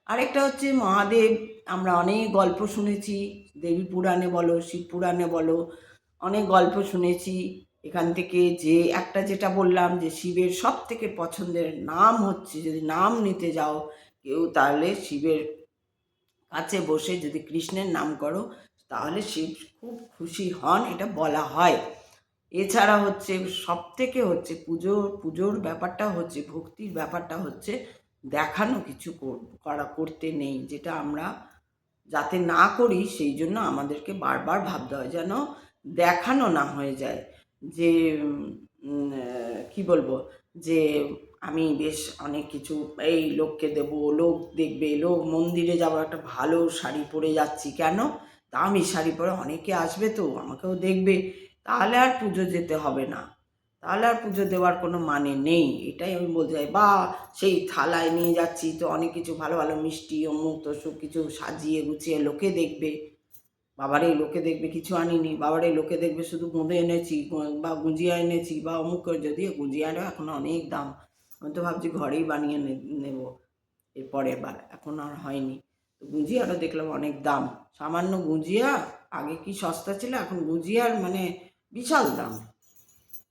আরেকটা হচ্ছে মহাদেব, আমরা অনেক গল্প শুনেছি, দেবী পুরাণে বলো, শিব পুরাণে বলো, অনেক গল্প শুনেছি। এখান থেকে যে একটা যেটা বললাম, যে শিবের সব থেকে পছন্দের নাম হচ্ছে, যদি নাম নিতে যাও কেউ, তাহলে শিবের কাছে বসে যদি কৃষ্ণের নাম করো, তাহলে শিব খুব খুশি হন, এটা বলা হয়। এছাড়া হচ্ছে সব থেকে হচ্ছে পুজোর ব্যাপারটা হচ্ছে, ভক্তির ব্যাপারটা হচ্ছে দেখানো কিছু করতে নেই, যেটা আমরা যাতে না করি, সেই জন্য আমাদেরকে বারবার ভাবতে হয় যেন দেখানো না হয়ে যায়, যে কি বলবো, যে আমি বেশ অনেক কিছু, এই লোককে দেব, লোক দেখবে, লোক মন্দিরে যাবো, একটা ভালো শাড়ি পরে যাচ্ছি, কেন, দামি শাড়ি পরে অনেকে আসবে, তো আমাকেও দেখবে, তাহলে আর পুজো যেতে হবে না, তাহলে আর পুজো দেওয়ার কোনো মানে নেই। এটাই আমি বলতে চাই। বা সেই থালায় নিয়ে যাচ্ছি তো অনেক কিছু ভালো ভালো মিষ্টি, অমুক তসুক কিছু সাজিয়ে গুছিয়ে, লোকে দেখবে, বাবারে লোকে দেখবে কিছু আনিনি, বাবারে লোকে দেখবে শুধু বোঁদে এনেছি, বা গুঁজিয়া এনেছি, বা অমুক করে, যদিও গুঁজিয়ারও এখন অনেক দাম, আমি তো ভাবছি ঘরেই বানিয়ে নেব এর পরের বার, এখন আর হয়নি। তো গুঁজিয়ারও দেখলাম অনেক দাম, সামান্য গুঁজিয়া আগে কি সস্তা ছিল, এখন গুঁজিয়ার মানে বিশাল দাম।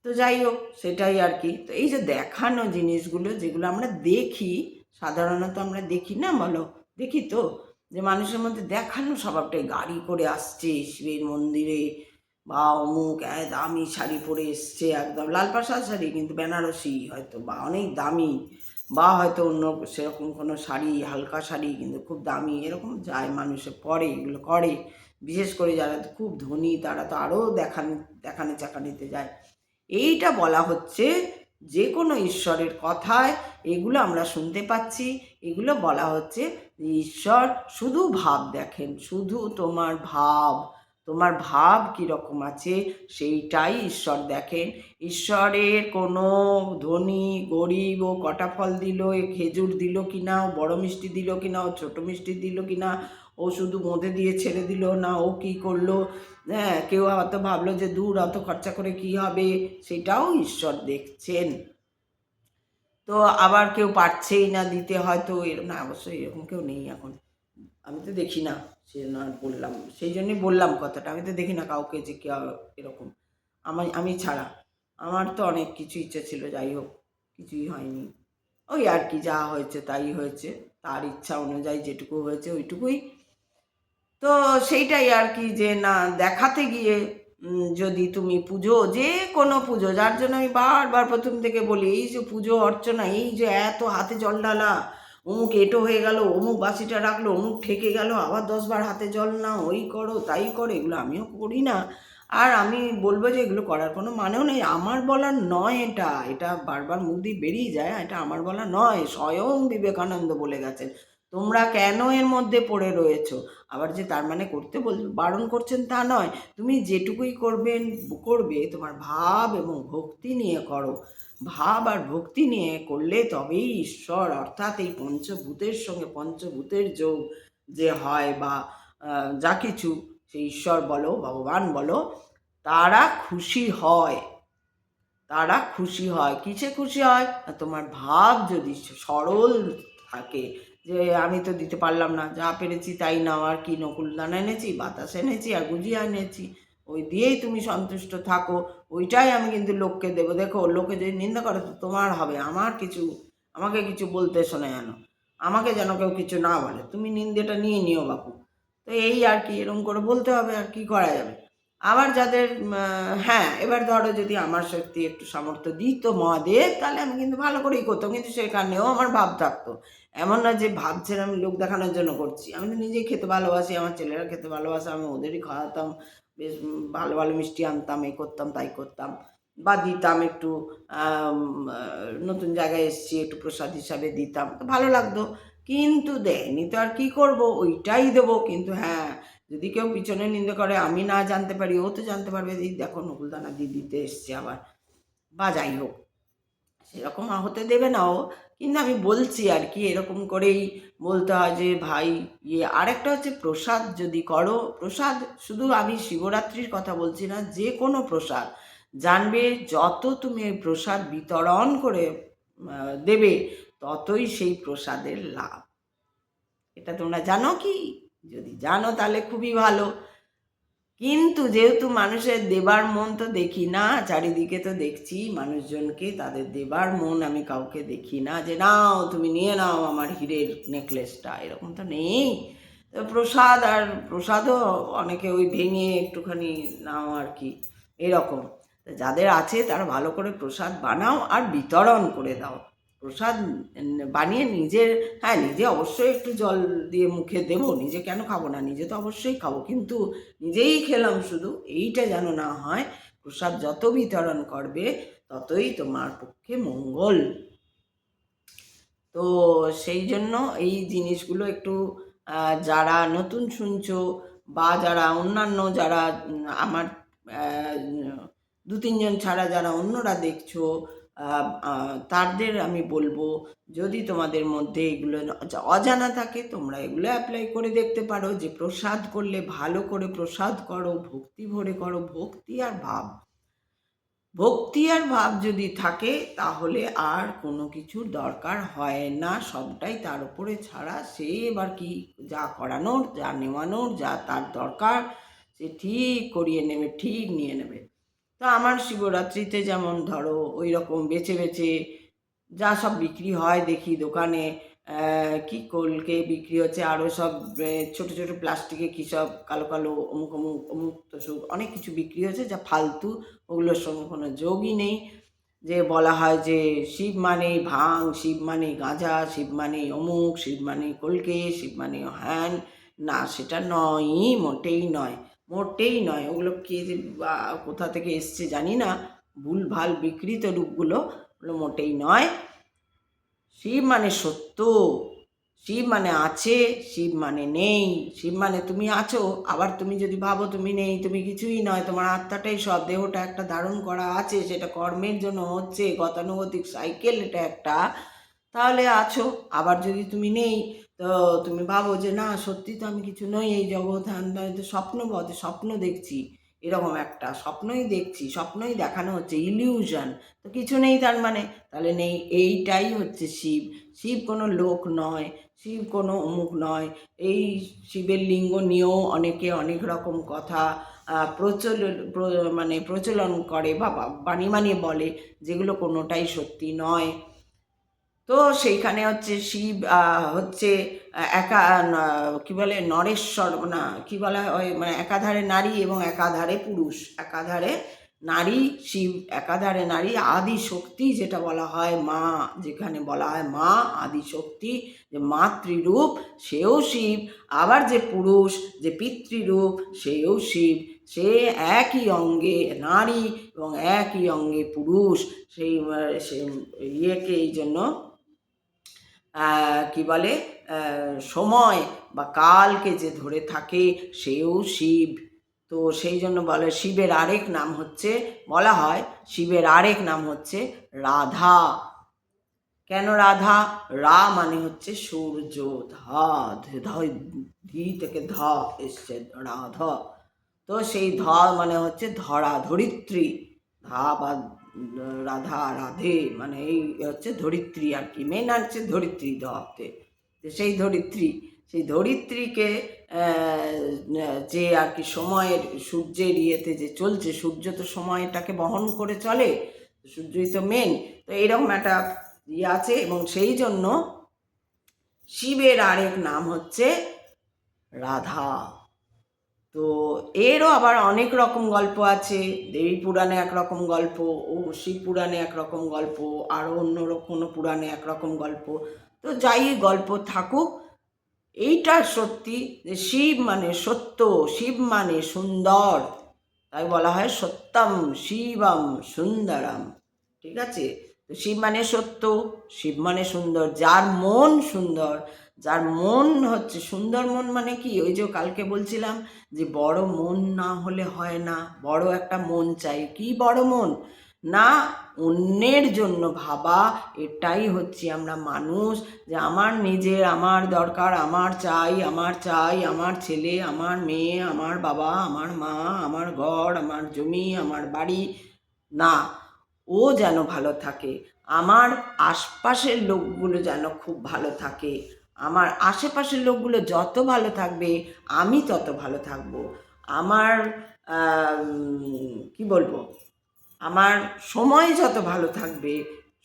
তো যাই হোক, সেটাই আর কি। তো এই যে দেখানো জিনিসগুলো, যেগুলো আমরা দেখি, সাধারণত আমরা দেখি না, বলো, দেখি তো, যে মানুষের মধ্যে দেখানো স্বভাবটাই, গাড়ি করে আসছে শিবের মন্দিরে, বা অমুক দামি শাড়ি পরে এসছে, একদম লাল পাড় শাড়ি, কিন্তু বেনারসি হয়তো, বা অনেক দামি, বা হয়তো অন্য সেরকম কোনো শাড়ি, হালকা শাড়ি কিন্তু খুব দামি, এরকম যায় মানুষে পরে, এগুলো করে। বিশেষ করে যারা খুব ধনী, তারা তো আরও দেখানো চাকানিতে যায়। এইটা বলা হচ্ছে যে কোনো ঈশ্বরের কথায়, এগুলো আমরা শুনতে পাচ্ছি, এগুলো বলা হচ্ছে যে ঈশ্বর শুধু ভাব দেখেন, শুধু তোমার ভাব কীরকম আছে সেইটাই ঈশ্বর দেখেন। ঈশ্বরের কোনো ধনী গরিব, ও কটা ফল দিল, এ খেজুর দিল কিনা, ও বড় মিষ্টি দিল কিনা, ও ছোটো মিষ্টি দিল কিনা, ও শুধু মধে দিয়ে ছেড়ে দিল না, ও কী করলো, হ্যাঁ, কেউ হয়তো ভাবলো যে দূর অত খরচা করে কি হবে, সেটাও ঈশ্বর দেখছেন। তো আবার কেউ পারছেই না দিতে, হয়তো না, অবশ্যই এরকম কেউ নেই এখন, আমি তো দেখি না, সে না বললাম, সেই জন্যই বললাম কথাটা, আমি তো দেখি না কাউকে যে কেউ এরকম, আমি ছাড়া। আমার তো অনেক কিছু ইচ্ছা ছিল, যাই হোক কিছুই হয়নি, ওই আর কি, যা হয়েছে তাই হয়েছে, তার ইচ্ছা অনুযায়ী যেটুকু হয়েছে ওইটুকুই। তো সেইটাই আর কি, যে না দেখাতে গিয়ে যদি তুমি পুজো, যে কোনো পুজো, যার জন্য আমি বারবার প্রথম থেকে বলি, এই যে পুজো অর্চনা, এই যে এত হাতে জল ঢালা, অমুক এটো হয়ে গেল, অমুক বাসিটা রাখলো, অমুক ঠেকে গেল, আবার 10 বার হাতে জল নাও, ওই করো তাই করো, এগুলো আমিও করি না। আর আমি বলবো যে এগুলো করার কোনো মানেও নেই, আমার বলার নয়, এটা এটা বারবার মুখ দিয়ে বেরিয়ে যায়, এটা আমার বলা নয়, স্বয়ং বিবেকানন্দ বলে গেছেন। তোমরা কেন এর মধ্যে পড়ে রয়েছো? আবার যে তার মানে করতে বারণ করছেন তা নয়, তুমি যেটুকুই করবে তোমার ভাব এবং ভক্তি নিয়ে করো, ভাব আর ভক্তি নিয়ে করলে তবেই ঈশ্বর, অর্থাৎ এই পঞ্চভূতের সঙ্গে পঞ্চভূতের যোগ যে হয়, বা যা কিছু, সে ঈশ্বর বলো, ভগবান বলো, তারা খুশি হয়, তারা খুশি হয়। কিসে খুশি হয়? তোমার ভাব যদি সরল থাকে, যে আমি তো দিতে পারলাম না, যা পেরেছি তাই নাও, আর কি, নকুলদানা এনেছি, বাতাস এনেছি আর গুজিয়া এনেছি, ওই দিয়েই তুমি সন্তুষ্ট থাকো, ওইটাই আমি কিন্তু লোককে দেবো। দেখো, লোকে যদি নিন্দা করে তো তোমার হবে, আমাকে কিছু বলতে শোনা যেন, আমাকে যেন কেউ কিছু না বলে, তুমি নিন্দেটা নিয়ে নিও বাপু। তো এই আর কি, এরকম করে বলতে হবে, আর কি করা যাবে। আবার যাদের হ্যাঁ, এবার ধরো যদি আমার শক্তি একটু সামর্থ্য দিত মহাদেব, তাহলে আমি কিন্তু ভালো করেই করতাম, কিন্তু সেখানেও আমার ভাব থাকতো। এমন না যে ভাবছেন আমি লোক দেখানোর জন্য করছি, আমি তো নিজেই খেতে ভালোবাসি, আমার ছেলেরা খেতে ভালোবাসে, আমি ওদেরই খাওয়াতাম, বেশ ভালো ভালো মিষ্টি আনতাম, এই করতাম তাই করতাম, বা দিতাম একটু, নতুন জায়গায় এসেছি একটু প্রসাদ হিসাবে দিতাম, তো ভালো লাগতো। কিন্তু দেয়নি তো আর কি করব, ওইটাই দেবো। কিন্তু হ্যাঁ, যদি কেউ পিছনে নিন্দে করে, আমি না জানতে পারি, ও তো জানতে পারবে, এই দেখো নকুলদানা দিতে এসছে আবার, বা যাই হোক, সেরকম হতে দেবে না ও। কিন্তু আমি বলছি আর কি, এরকম করেই বলতে হয় যে ভাই, আরেকটা হচ্ছে প্রসাদ যদি করো, প্রসাদ শুধু আমি শিবরাত্রির কথা বলছি না, যে কোনো প্রসাদ জানবে, যত তুমি ওই প্রসাদ বিতরণ করে দেবে, ততই সেই প্রসাদের লাভ। এটা তোমরা জানো কি? যদি জানো তাহলে খুবই ভালো। কিন্তু যেহেতু মানুষের দেবার মন তো দেখি না, চারিদিকে তো দেখছি মানুষজনকে, তাদের দেবার মন আমি কাউকে দেখি না, যে নাও তুমি নিয়ে নাও আমার হীরের নেকলেসটা, এরকম তো নেই। তো প্রসাদও অনেকে ওই ভেঙে একটুখানি নাও আর কি, এরকম। যাদের আছে তারা ভালো করে প্রসাদ বানাও আর বিতরণ করে দাও। প্রসাদ বানিয়ে নিজের, হ্যাঁ নিজে অবশ্যই একটু জল দিয়ে মুখে দেবো, নিজে কেন খাবো না, নিজে তো অবশ্যই খাবো, কিন্তু নিজেই খেলাম শুধু, এইটা যেন না হয়। প্রসাদ যত বিতরণ করবে ততই তোমার পক্ষে মঙ্গল। তো সেই জন্য এই জিনিসগুলো একটু, যারা নতুন শুনছো, বা যারা অন্যান্য, যারা আমার 2-3 জন ছাড়া যারা অন্যরা দেখছো, তাদের আমি বলবো, যদি তোমাদের মধ্যে এগুলো অজানা থাকে, তোমরা এগুলো অ্যাপ্লাই করে দেখতে পারো, যে প্রসাদ করলে ভালো করে প্রসাদ করো, ভক্তি ভরে করো, ভক্তি আর ভাব যদি থাকে, তাহলে আর কোনো কিছুর দরকার হয় না, সবটাই তার উপরে ছাড়া, সে এবার কি, যা করানোর, যা নেওয়ানোর, যা তার দরকার, সে ঠিক করিয়ে নেবে, ঠিক নিয়ে নেবে। তো আমার শিবরাত্রিতে যেমন ধরো ওই রকম বেছে বেছে যা সব বিক্রি হয় দেখি দোকানে, কি কলকে বিক্রি হচ্ছে, আরও সব ছোট ছোট প্লাস্টিকে কী সব কালো কালো অমুক অমুক অমুক তসুক অনেক কিছু বিক্রি হচ্ছে, যা ফালতু, ওগুলোর সঙ্গে কোনো যোগই নেই। যে বলা হয় যে শিব মানে ভাং, শিব মানে গাঁজা, শিব মানে অমুক, শিব মানে কলকে, শিব মানে হ্যান, না সেটা নয়ই, মোটেই নয়, মোটেই নয়। ওগুলো কে যে কোথা থেকে এসছে জানি না, ভুলভাল বিকৃত রূপগুলো, ওগুলো মোটেই নয়। শিব মানে সত্য, শিব মানে আছে, শিব মানে নেই। শিব মানে তুমি আছো, আবার তুমি যদি ভাবো তুমি নেই, তুমি কিছুই নয়, তোমার আত্মাটাই সব, দেহটা একটা ধারণ করা আছে, সেটা কর্মের জন্য হচ্ছে, গতানুগতিক সাইকেল এটা একটা, তাহলে আছো। আবার যদি তুমি নেই, তো তুমি ভাবো যে না সত্যি তো আমি কিছু নই, এই জগৎ হ্যান তো স্বপ্ন দেখছি, এরকম একটা স্বপ্নই দেখছি, স্বপ্নই দেখানো হচ্ছে, ইলিউশন তো কিছু নেই তার মানে, তাহলে নেই। এইটাই হচ্ছে শিব। শিব কোনো লোক নয়, শিব কোনো অমুক নয়। এই শিবের লিঙ্গ নিয়েও অনেকে অনেক রকম কথা মানে প্রচলন করে বা বানিয়ে বানিয়ে বলে, যেগুলো কোনোটাই সত্যি নয়। তো সেইখানে হচ্ছে শিব হচ্ছে একা কি বলে নরেশ্বর, না কি বলা হয়, মানে একাধারে নারী এবং একাধারে পুরুষ, একাধারে নারী শিব, একাধারে নারী, আদি শক্তি যেটা বলা হয়, মা যেখানে বলা হয় মা আদি শক্তি, যে মাতৃরূপ সেও শিব, আবার যে পুরুষ যে পিতৃরূপ সেও শিব। সে একই অঙ্গে নারী এবং একই অঙ্গে পুরুষ। সেই ইয়েকে এই জন্য কি বলে, সময় বা কালকে যে ধরে থাকে সেও শিব। তো সেই জন্য বলে শিবের আরেক নাম হচ্ছে, বলা হয় শিবের আরেক নাম হচ্ছে রাধা। কেন রাধা? রা মানে হচ্ছে সূর্য, ধি থেকে ধ এসছে রাধা। তো সেই ধ মানে হচ্ছে ধরা, ধরিত্রী। ধা বা রাধা রাধে মানে এই হচ্ছে ধরিত্রী আর কি, মেন হচ্ছে ধরিত্রী ধতে। সেই ধরিত্রী, সেই ধরিত্রীকে যে আর কি সময়ের সূর্যের ইয়েতে যে চলছে, সূর্য তো সময়টাকে বহন করে চলে, সূর্যই তো মেন। তো এইরকম একটা ইয়ে আছে, এবং সেই জন্য শিবের আরেক নাম হচ্ছে রাধা। তো এরও আবার অনেক রকম গল্প আছে। দেবী পুরাণে একরকম গল্প, ও শিব পুরাণে একরকম গল্প, আরও অন্য কোনো পুরাণে একরকম গল্প। তো যাই গল্প থাকুক, এইটা সত্যি যে শিব মানে সত্য, শিব মানে সুন্দর, তাই বলা হয় সত্যম শিবম সুন্দরম। ঠিক আছে? তো শিব মানে সত্য, শিব মানে সুন্দর, যার মন সুন্দর, যার মন হচ্ছে সুন্দর। মন মানে কি, ওই যে কালকে বলছিলাম যে বড় মন না হলে হয় না, বড় একটা মন চাই। কি বড় মন? না অন্যের জন্য ভাবা, এটাই হচ্ছে আমরা মানুষ। যে আমার নিজের, আমার দরকার, আমার চাই, আমার চাই, আমার ছেলে, আমার মেয়ে, আমার বাবা, আমার মা, আমার ঘর, আমার জমি, আমার বাড়ি, না, ও যেন ভালো থাকে, আমার আশপাশের লোকগুলো যেন খুব ভালো থাকে। আমার আশেপাশের লোকগুলো যত ভালো থাকবে আমি তত ভালো থাকবো। আমার কি বলবো, আমার সময় যত ভালো থাকবে,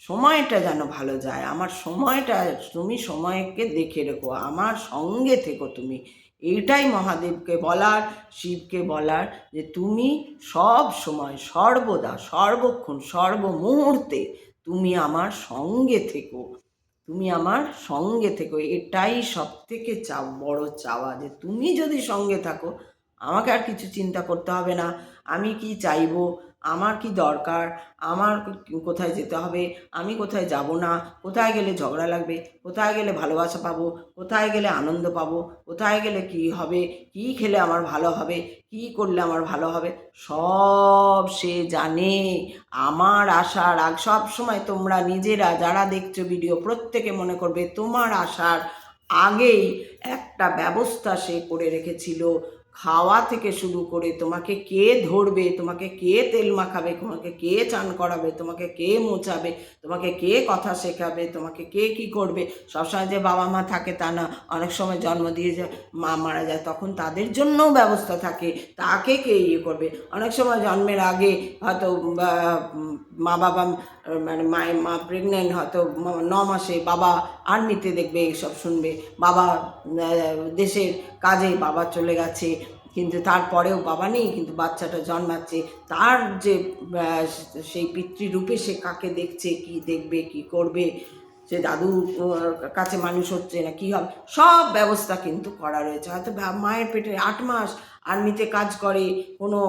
সময়টা যেন ভালো যায়, আমার সময়টা, তুমি সময়কে দেখে রেখো, আমার সঙ্গে থেকো তুমি। এইটাই মহাদেবকে বলার, শিবকে বলার, যে তুমি সব সময়, সর্বদা, সর্বক্ষণ, সর্বমুহূর্তে তুমি আমার সঙ্গে থেকো, তুমি আমার সঙ্গে থেকো। এটাই সব থেকে বড় চাওয়া, যে তুমি যদি সঙ্গে থাকো আমাকে আর কিছু চিন্তা করতে হবে না। আমি কি চাইবো, আমার কি দরকার, আমার কোথায় যেতে হবে, আমি কোথায় যাব না, কোথায় গেলে ঝগড়া লাগবে, কোথায় গেলে ভালোবাসা পাবো, কোথায় গেলে আনন্দ পাবো, কোথায় গেলে কি হবে, কি খেলে আমার ভালো হবে, কি করলে আমার ভালো হবে, সব সে জানে। আমার আশার সব সময় তোমরা নিজেরা যারা দেখছো ভিডিও, প্রত্যেকে মনে করবে তোমার আসার আগেই একটা ব্যবস্থা সে করে রেখেছিল। খাওয়া থেকে শুরু করে তোমাকে কে ধরবে, তোমাকে কে তেল মাখাবে, তোমাকে কে চান করাবে, তোমাকে কে মোছাবে, তোমাকে কে কথা শেখাবে, তোমাকে কে কি করবে। সবসময় যে বাবা মা থাকে তা না, অনেক সময় জন্ম দিয়ে যায়, মা মারা যায়, তখন তাদের জন্যও ব্যবস্থা থাকে, তাকে কে ইয়ে করবে। অনেক সময় জন্মের আগে হয়তো মা বাবা, মানে মা প্রেগনেন্ট, হয়তো 9 মাসে বাবা আর্মিতে, দেখবে এইসব শুনবে, বাবা দেশের কাজে বাবা চলে গেছে, কিন্তু তারপরেও বাবা নেই, কিন্তু বাচ্চাটা জন্মাচ্ছে, তার যে সেই পিতৃরূপে সে কাকে দেখছে, কি দেখবে, কি করবে, সে দাদুর কাছে মানুষ হচ্ছে না কি হবে, সব ব্যবস্থা কিন্তু করা রয়েছে। হয়তো মায়ের পেটে 8 মাস আর্মিতে কাজ করে, কোনো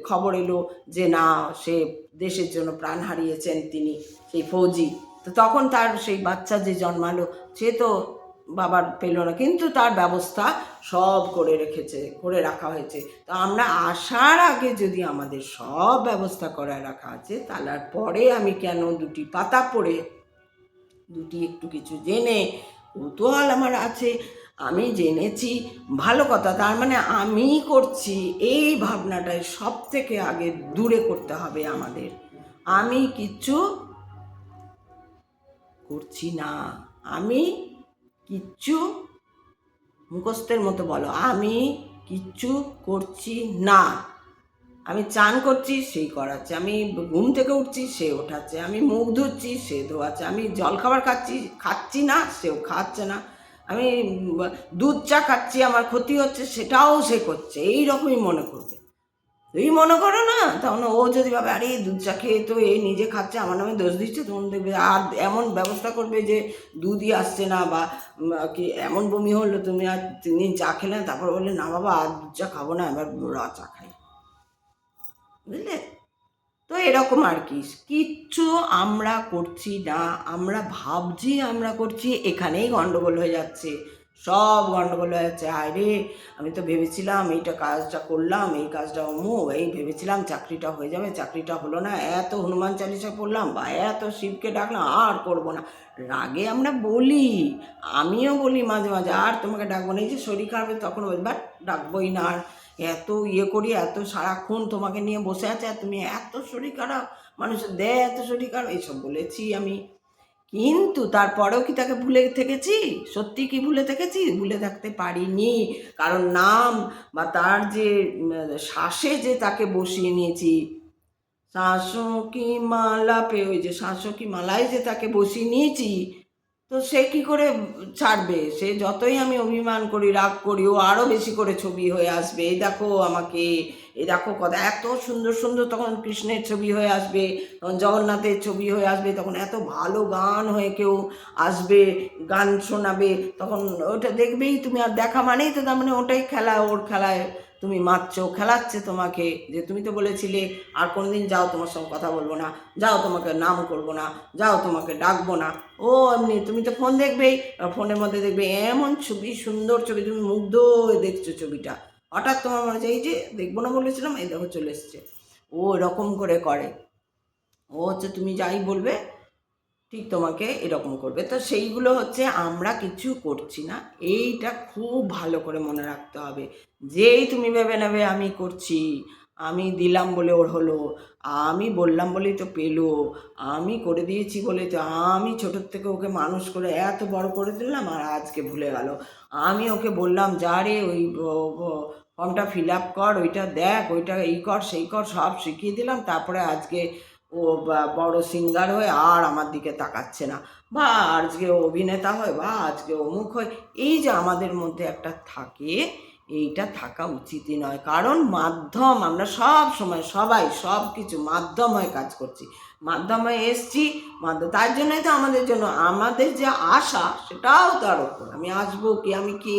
খবর এলো যে না সে দেশের জন্য প্রাণ হারিয়েছেন তিনি, সেই ফৌজি, তো তখন তার সেই বাচ্চা যে জন্মালো সে তো বাবার পেল না, কিন্তু তার ব্যবস্থা সব করে রাখা হয়েছে। তো আমরা আসার আগে যদি আমাদের সব ব্যবস্থা করে রাখা আছে, তাহলে পরে আমি কেন 2টি পাতা পড়ে, 2টি একটু কিছু জেনে কৌতূহল আমার আছে, আমি জেনেছি ভালো কথা, তার মানে আমি করছি এই ভাবনাটাই সব থেকে আগে দূরে করতে হবে আমাদের। আমি কিচ্ছু করছি না, আমি কিচ্ছু, মুখস্থের মতো বলো, আমি কিচ্ছু করছি না। আমি চান করছি, সেই করাচ্ছে, আমি ঘুম থেকে উঠছি, সে ওঠাচ্ছে, আমি মুখ ধুচ্ছি, সে ধোয়াচ্ছে, আমি জলখাবার খাচ্ছি না, সেও খাচ্ছে না, আমি দুধ চা খাচ্ছি, আমার ক্ষতি হচ্ছে, সেটাও সে করছে। এই রকমই মনে করবে। তুই মনে করো না, তখন ও যদি ভাবে আরে দুধ চা খেয়ে তো এই নিজে খাচ্ছে, আমার নামে দোষ দিচ্ছে, তখন দেখবে আর এমন ব্যবস্থা করবে যে দুধই আসছে না, বা কি এমন বমি হলো, তুমি আর 3 দিন চা খেলে না, তারপর বললে না বাবা আর দুধ চা খাবো না, এবার চা খাই। বুঝলে? তো এরকম আর কি, কিচ্ছু আমরা করছি না, আমরা ভাবছি আমরা করছি, এখানেই গন্ডগোল হয়ে যাচ্ছে, সব গন্ডগোল হয়ে যাচ্ছে। আরে আমি তো ভেবেছিলাম এইটা কাজটা করলাম, এই কাজটা এই ভেবেছিলাম চাকরিটা হয়ে যাবে, চাকরিটা হলো না, এত হনুমান চালিসা পড়লাম বা এত শিবকে ডাকলাম, আর করবো না। রাগে আমরা বলি, আমিও বলি মাঝে মাঝে আর তোমাকে ডাকবো না, এই যে শরীর খারাপ তখন বলি বাট ডাকবোই না, আর এত করি, এত সারাক্ষণ তোমাকে নিয়ে বসে আছে, আর তুমি এত শরীর খারাপ, মানুষের দেয় এত শরীর খারাপ, এইসব বলেছি আমি। কিন্তু তারপরেও কি তাকে ভুলে থেকেছি? সত্যি কি ভুলে থেকেছি? ভুলে থাকতে পারিনি, কারণ নাম বা তার যে শ্বাসে যে তাকে বসিয়ে নিয়েছি, শাঁসো কি মালা পে, ওই যে শাঁসো কি মালায় যে তাকে বসিয়ে নিয়েছি, তো সে কি করে ছাড়বে? সে যতই আমি অভিমান করি, রাগ করি, ও আরও বেশি করে ছবি হয়ে আসবে, এই দেখো আমাকে, এই দেখো কথা, এত সুন্দর সুন্দর তখন কৃষ্ণের ছবি হয়ে আসবে, তখন জগন্নাথের ছবি হয়ে আসবে, তখন এত ভালো গান হয়ে কেউ আসবে, গান শোনাবে, তখন ওটা দেখবেই তুমি, আর দেখা মানেই তো তার মানে ওটাই খেলা, ওর খেলায় তুমি মারছো, খেলাচ্ছে তোমাকে, যে তুমি তো বলেছিলে আর কোনোদিন যাও তোমার সঙ্গে কথা বলবো না, যাও তোমাকে নাম করবো না, যাও তোমাকে ডাকবো না। ও এমনি তুমি তো ফোন দেখবেই, ফোনের মধ্যে দেখবে এমন ছবি, সুন্দর ছবি, তুমি মুগ্ধ হয়ে দেখছো ছবিটা, হঠাৎ তোমার মনে হচ্ছে এই যে দেখবো না বলেছিলাম, এই দেখো চলে এসছে। ও এরকম করে ও হচ্ছে তুমি যাই বলবে ঠিক তোমাকে এরকম করবে। তো সেইগুলো হচ্ছে আমরা কিছু করছি না, এইটা খুব ভালো করে মনে রাখতে হবে। যেই তুমি ভেবে নেবে আমি করছি, আমি দিলাম বলে ওর হলো, আমি বললাম বলেই তো পেলো, আমি করে দিয়েছি বলে তো, আমি ছোটোর থেকে ওকে মানুষ করে এত বড় করে দিলাম আর আজকে ভুলে গেল, আমি ওকে বললাম যা রে ওই ফর্মটা ফিল আপ কর, ওইটা দেখ, ওইটা এই কর সেই কর, সব শিখিয়ে দিলাম, তারপরে আজকে ও বড় সিঙ্গার হয়ে আর আমার দিকে তাকাচ্ছে না, বা আজকে অভিনেতা হয়, বা আজকে অমুক হয়। এই যে আমাদের মধ্যে একটা থাকে, এইটা থাকা উচিতই নয়, কারণ মাধ্যম, আমরা সব সময় সবাই সব কিছু মাধ্যম হয়ে কাজ করছি, মাধ্যম হয়ে এসছি, তার জন্যই তো আমাদের জন্য আমাদের যে আশা, সেটাও তার ওপর, আমি আসবো কি, আমি কে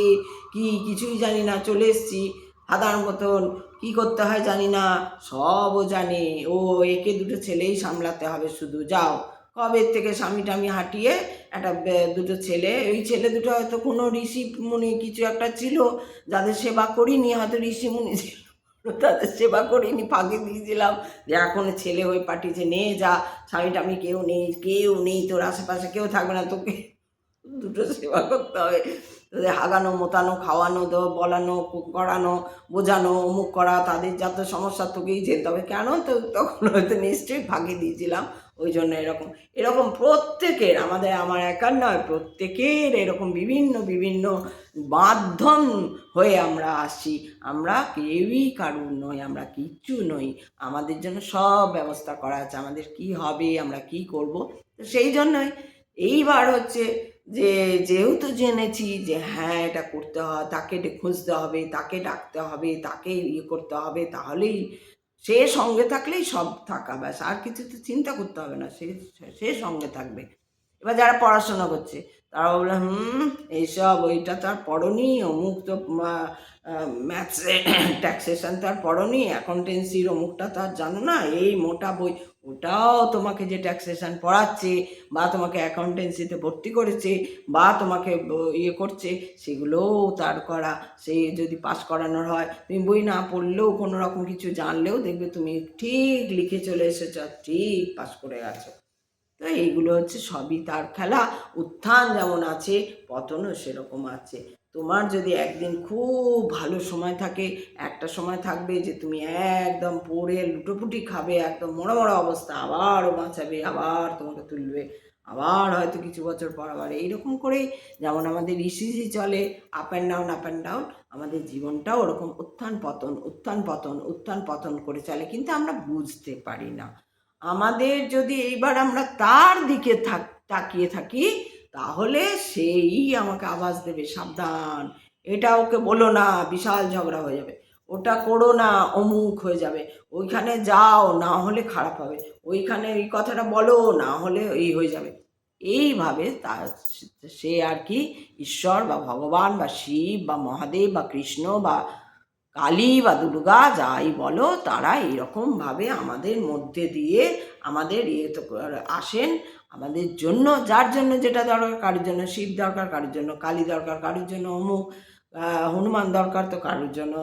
কি কিছুই জানি না, চলে এসছি সাধারণ মতন, কী করতে হয় জানি না, সবও জানে ও, একে দুটো ছেলেই সামলাতে হবে শুধু, যাও কবে থেকে স্বামী টামি হাঁটিয়ে একটা দুটো ছেলে, ওই ছেলে দুটো হয়তো কোনো ঋষি মুনি কিছু একটা ছিল, যাদের সেবা করিনি, হয়তো ঋষি মুনি ছিল, তাদের সেবা করিনি, ফাঁকি দিয়েছিলাম যে এখন ছেলে হয়ে পাঠিয়েছে, নে যা, স্বামী টামি কেউ নেই তোর আশেপাশে, কেউ থাকবে না, তোকে দুটো সেবা করতে হবে, তাদের হাগানো মোতানো খাওয়ানো বলানো করানো বোঝানো অমুক করা, তাদের যত সমস্যা তোকেই যেতে হবে, কেন তো তখন হয়তো নিশ্চয়ই ফাঁকি দিয়েছিলাম, ওই জন্য এরকম এরকম প্রত্যেকের, আমার একার নয়, প্রত্যেকের এরকম বিভিন্ন বিভিন্ন মাধ্যম হয়ে আমরা আসি, আমরা কেউই কারুর নই, আমরা কিচ্ছু নই, আমাদের জন্য সব ব্যবস্থা করা আছে, আমাদের কি হবে, আমরা কি করব। তো সেই জন্যই এইবার হচ্ছে যে যেহেতু জেনেছি যে হ্যাঁ এটা করতে হয়, তাকে খুঁজতে হবে, তাকে ডাকতে হবে, তাকে করতে হবে, তাহলেই সে সঙ্গে থাকলেই সব থাকা, ব্যাস আর কিছু তো চিন্তা করতে হবে না, সে সঙ্গে থাকবে। এবার যারা পড়াশোনা করছে তারা বললো এইসব ওইটা তো আর পড়োনি, অমুক তো ম্যাথসে ট্যাক্সেশন তো আর পড়োনি, অ্যাকাউন্টেন্সির অমুকটা তো আর জানো না, এই মোটা বই, ওটাও তোমাকে যে ট্যাক্সেশন পড়াচ্ছে বা তোমাকে অ্যাকাউন্টেন্সিতে ভর্তি করেছে বা তোমাকে করছে, সেগুলোও তার করা, সে যদি পাস করানোর হয়, তুমি বই না পড়লেও কোনো রকম কিছু জানলেও দেখবে তুমি ঠিক লিখে চলে এসেছ, ঠিক পাস করে গেছো। তো এইগুলো হচ্ছে সবই তার খেলা, উত্থান যেমন আছে পতনও সেরকম আছে। তোমার যদি একদিন খুব ভালো সময় থাকে, একটা সময় থাকবে যে তুমি একদম পড়ে লুটোপুটি খাবে, একদম মরা মরা অবস্থা, আবারও বাঁচাবে, আবার তোমাকে তুলবে, আবার হয়তো কিছু বছর পর আবার এইরকম করেই যেমন আমাদের ইসিজি চলে, up and down up and down, আমাদের জীবনটাও ওরকম উত্থান পতন উত্থান পতন উত্থান পতন করে চলে, কিন্তু আমরা বুঝতে পারি না। আমাদের যদি এইবার আমরা তার দিকে তাকিয়ে থাকি, তাহলে সেই আমাকে আওয়াজ দেবে, সাবধান, এটা ওকে বলো না, বিশাল ঝগড়া হয়ে যাবে, ওটা করো না, অমুক হয়ে যাবে, ওইখানে যাও না হলে খারাপ হবে, ওইখানে এই কথাটা বলো না হলে এই হয়ে যাবে। এইভাবে তার সে আর কি ঈশ্বর বা ভগবান বা শিব বা মহাদেব বা কৃষ্ণ বা কালী বা দুর্গা যাই বলো, তারা এইরকমভাবে আমাদের মধ্যে দিয়ে আমাদের তো আসেন আমাদের জন্য, যার জন্য যেটা দরকার, কারোর জন্য শিব দরকার, কারোর জন্য কালী দরকার, কারোর জন্য অমুক হনুমান দরকার, তো কারোর জন্য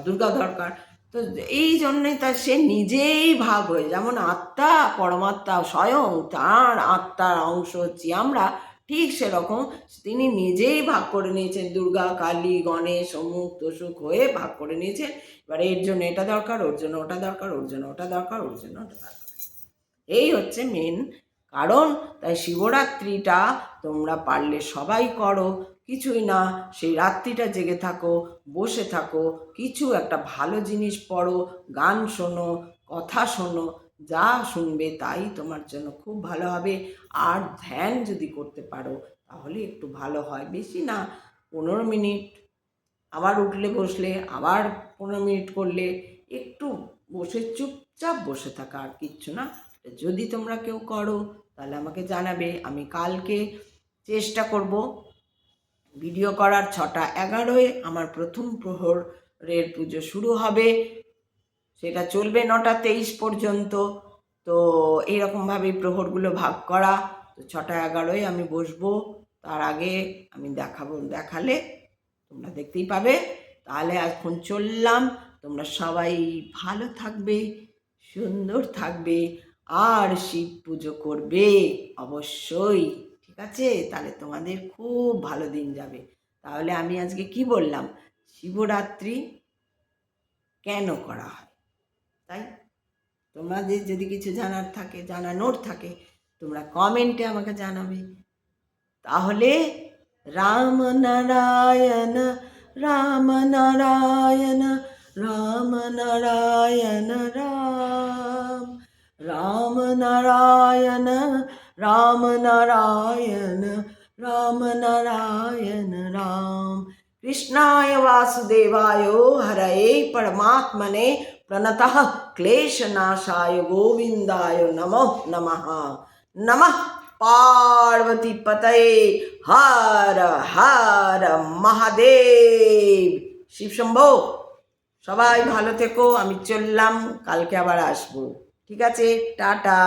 দুর্গা দরকার। তো এই জন্যে তা সে নিজেই ভাগ হয়ে, যেমন আত্মা পরমাত্মা স্বয়ং তার আত্মার অংশ হচ্ছি আমরা, ঠিক সেরকম তিনি নিজেই ভাগ করে নিয়েছেন, দুর্গা কালী গণেশ অমুক তসুক হয়ে ভাগ করে নিয়েছেন। এবার এর জন্য এটা দরকার, ওর জন্য ওটা দরকার, ওর জন্য ওটা দরকার, ওর জন্য ওটা দরকার। এই হচ্ছে মেন কারণ। তাই শিবরাত্রিটা তোমরা পারলে সবাই করো, কিছুই না সেই রাত্রিটা জেগে থাকো, বসে থাকো, কিছু একটা ভালো জিনিস পড়ো, গান শোনো, কথা শোনো, যা শুনবে তাই তোমার জন্য খুব ভালো হবে। আর ধ্যান যদি করতে পারো তাহলে একটু ভালো হয়, বেশি না, 15 মিনিট, আবার উঠলে বসলে আবার 15 মিনিট করলে, একটু বসে চুপচাপ বসে থাকা, আর কিচ্ছু না। যদি তোমরা কেউ করো তাহলে আমাকে জানাবে, আমি কালকে চেষ্টা করব ভিডিও করার। 6:11 আমার প্রথম প্রহরের পুজো শুরু হবে, সেটা চলবে 9:23 পর্যন্ত। তো এইরকমভাবেই প্রহরগুলো ভাগ করা। তো 6:11 আমি বসবো, তার আগে আমি দেখালে তোমরা দেখতেই পাবে। তাহলে এখন চললাম, তোমরা সবাই ভালো থাকবে, সুন্দর থাকবে, আর শিব পুজো করবে অবশ্যই, ঠিক আছে? তাহলে তোমাদের খুব ভালো দিন যাবে। তাহলে আমি আজকে কি বললাম, শিবরাত্রি কেন করা হয়, তাই তোমাদের যদি কিছু জানার থাকে, জানানোর থাকে, তোমরা কমেন্টে আমাকে জানাবে। তাহলে রাম নারায়ণ রাম নারায়ণ রাম নারায়ণ রাম রাম নারায়ণ রাম নারায়ণ রাম নারায়ণ রাম। कृष्णाय वासुदेवाय हरये परमात्मने प्रणतः क्लेशनाशाय गोविंदाय नमो नमः। नमः पार्वती पतये हर हर महादेव। शिव शंभो। সবাই ভালো থেকো, আমি চললাম, কালকে আবার আসবো, ঠিক আছে? টাটা।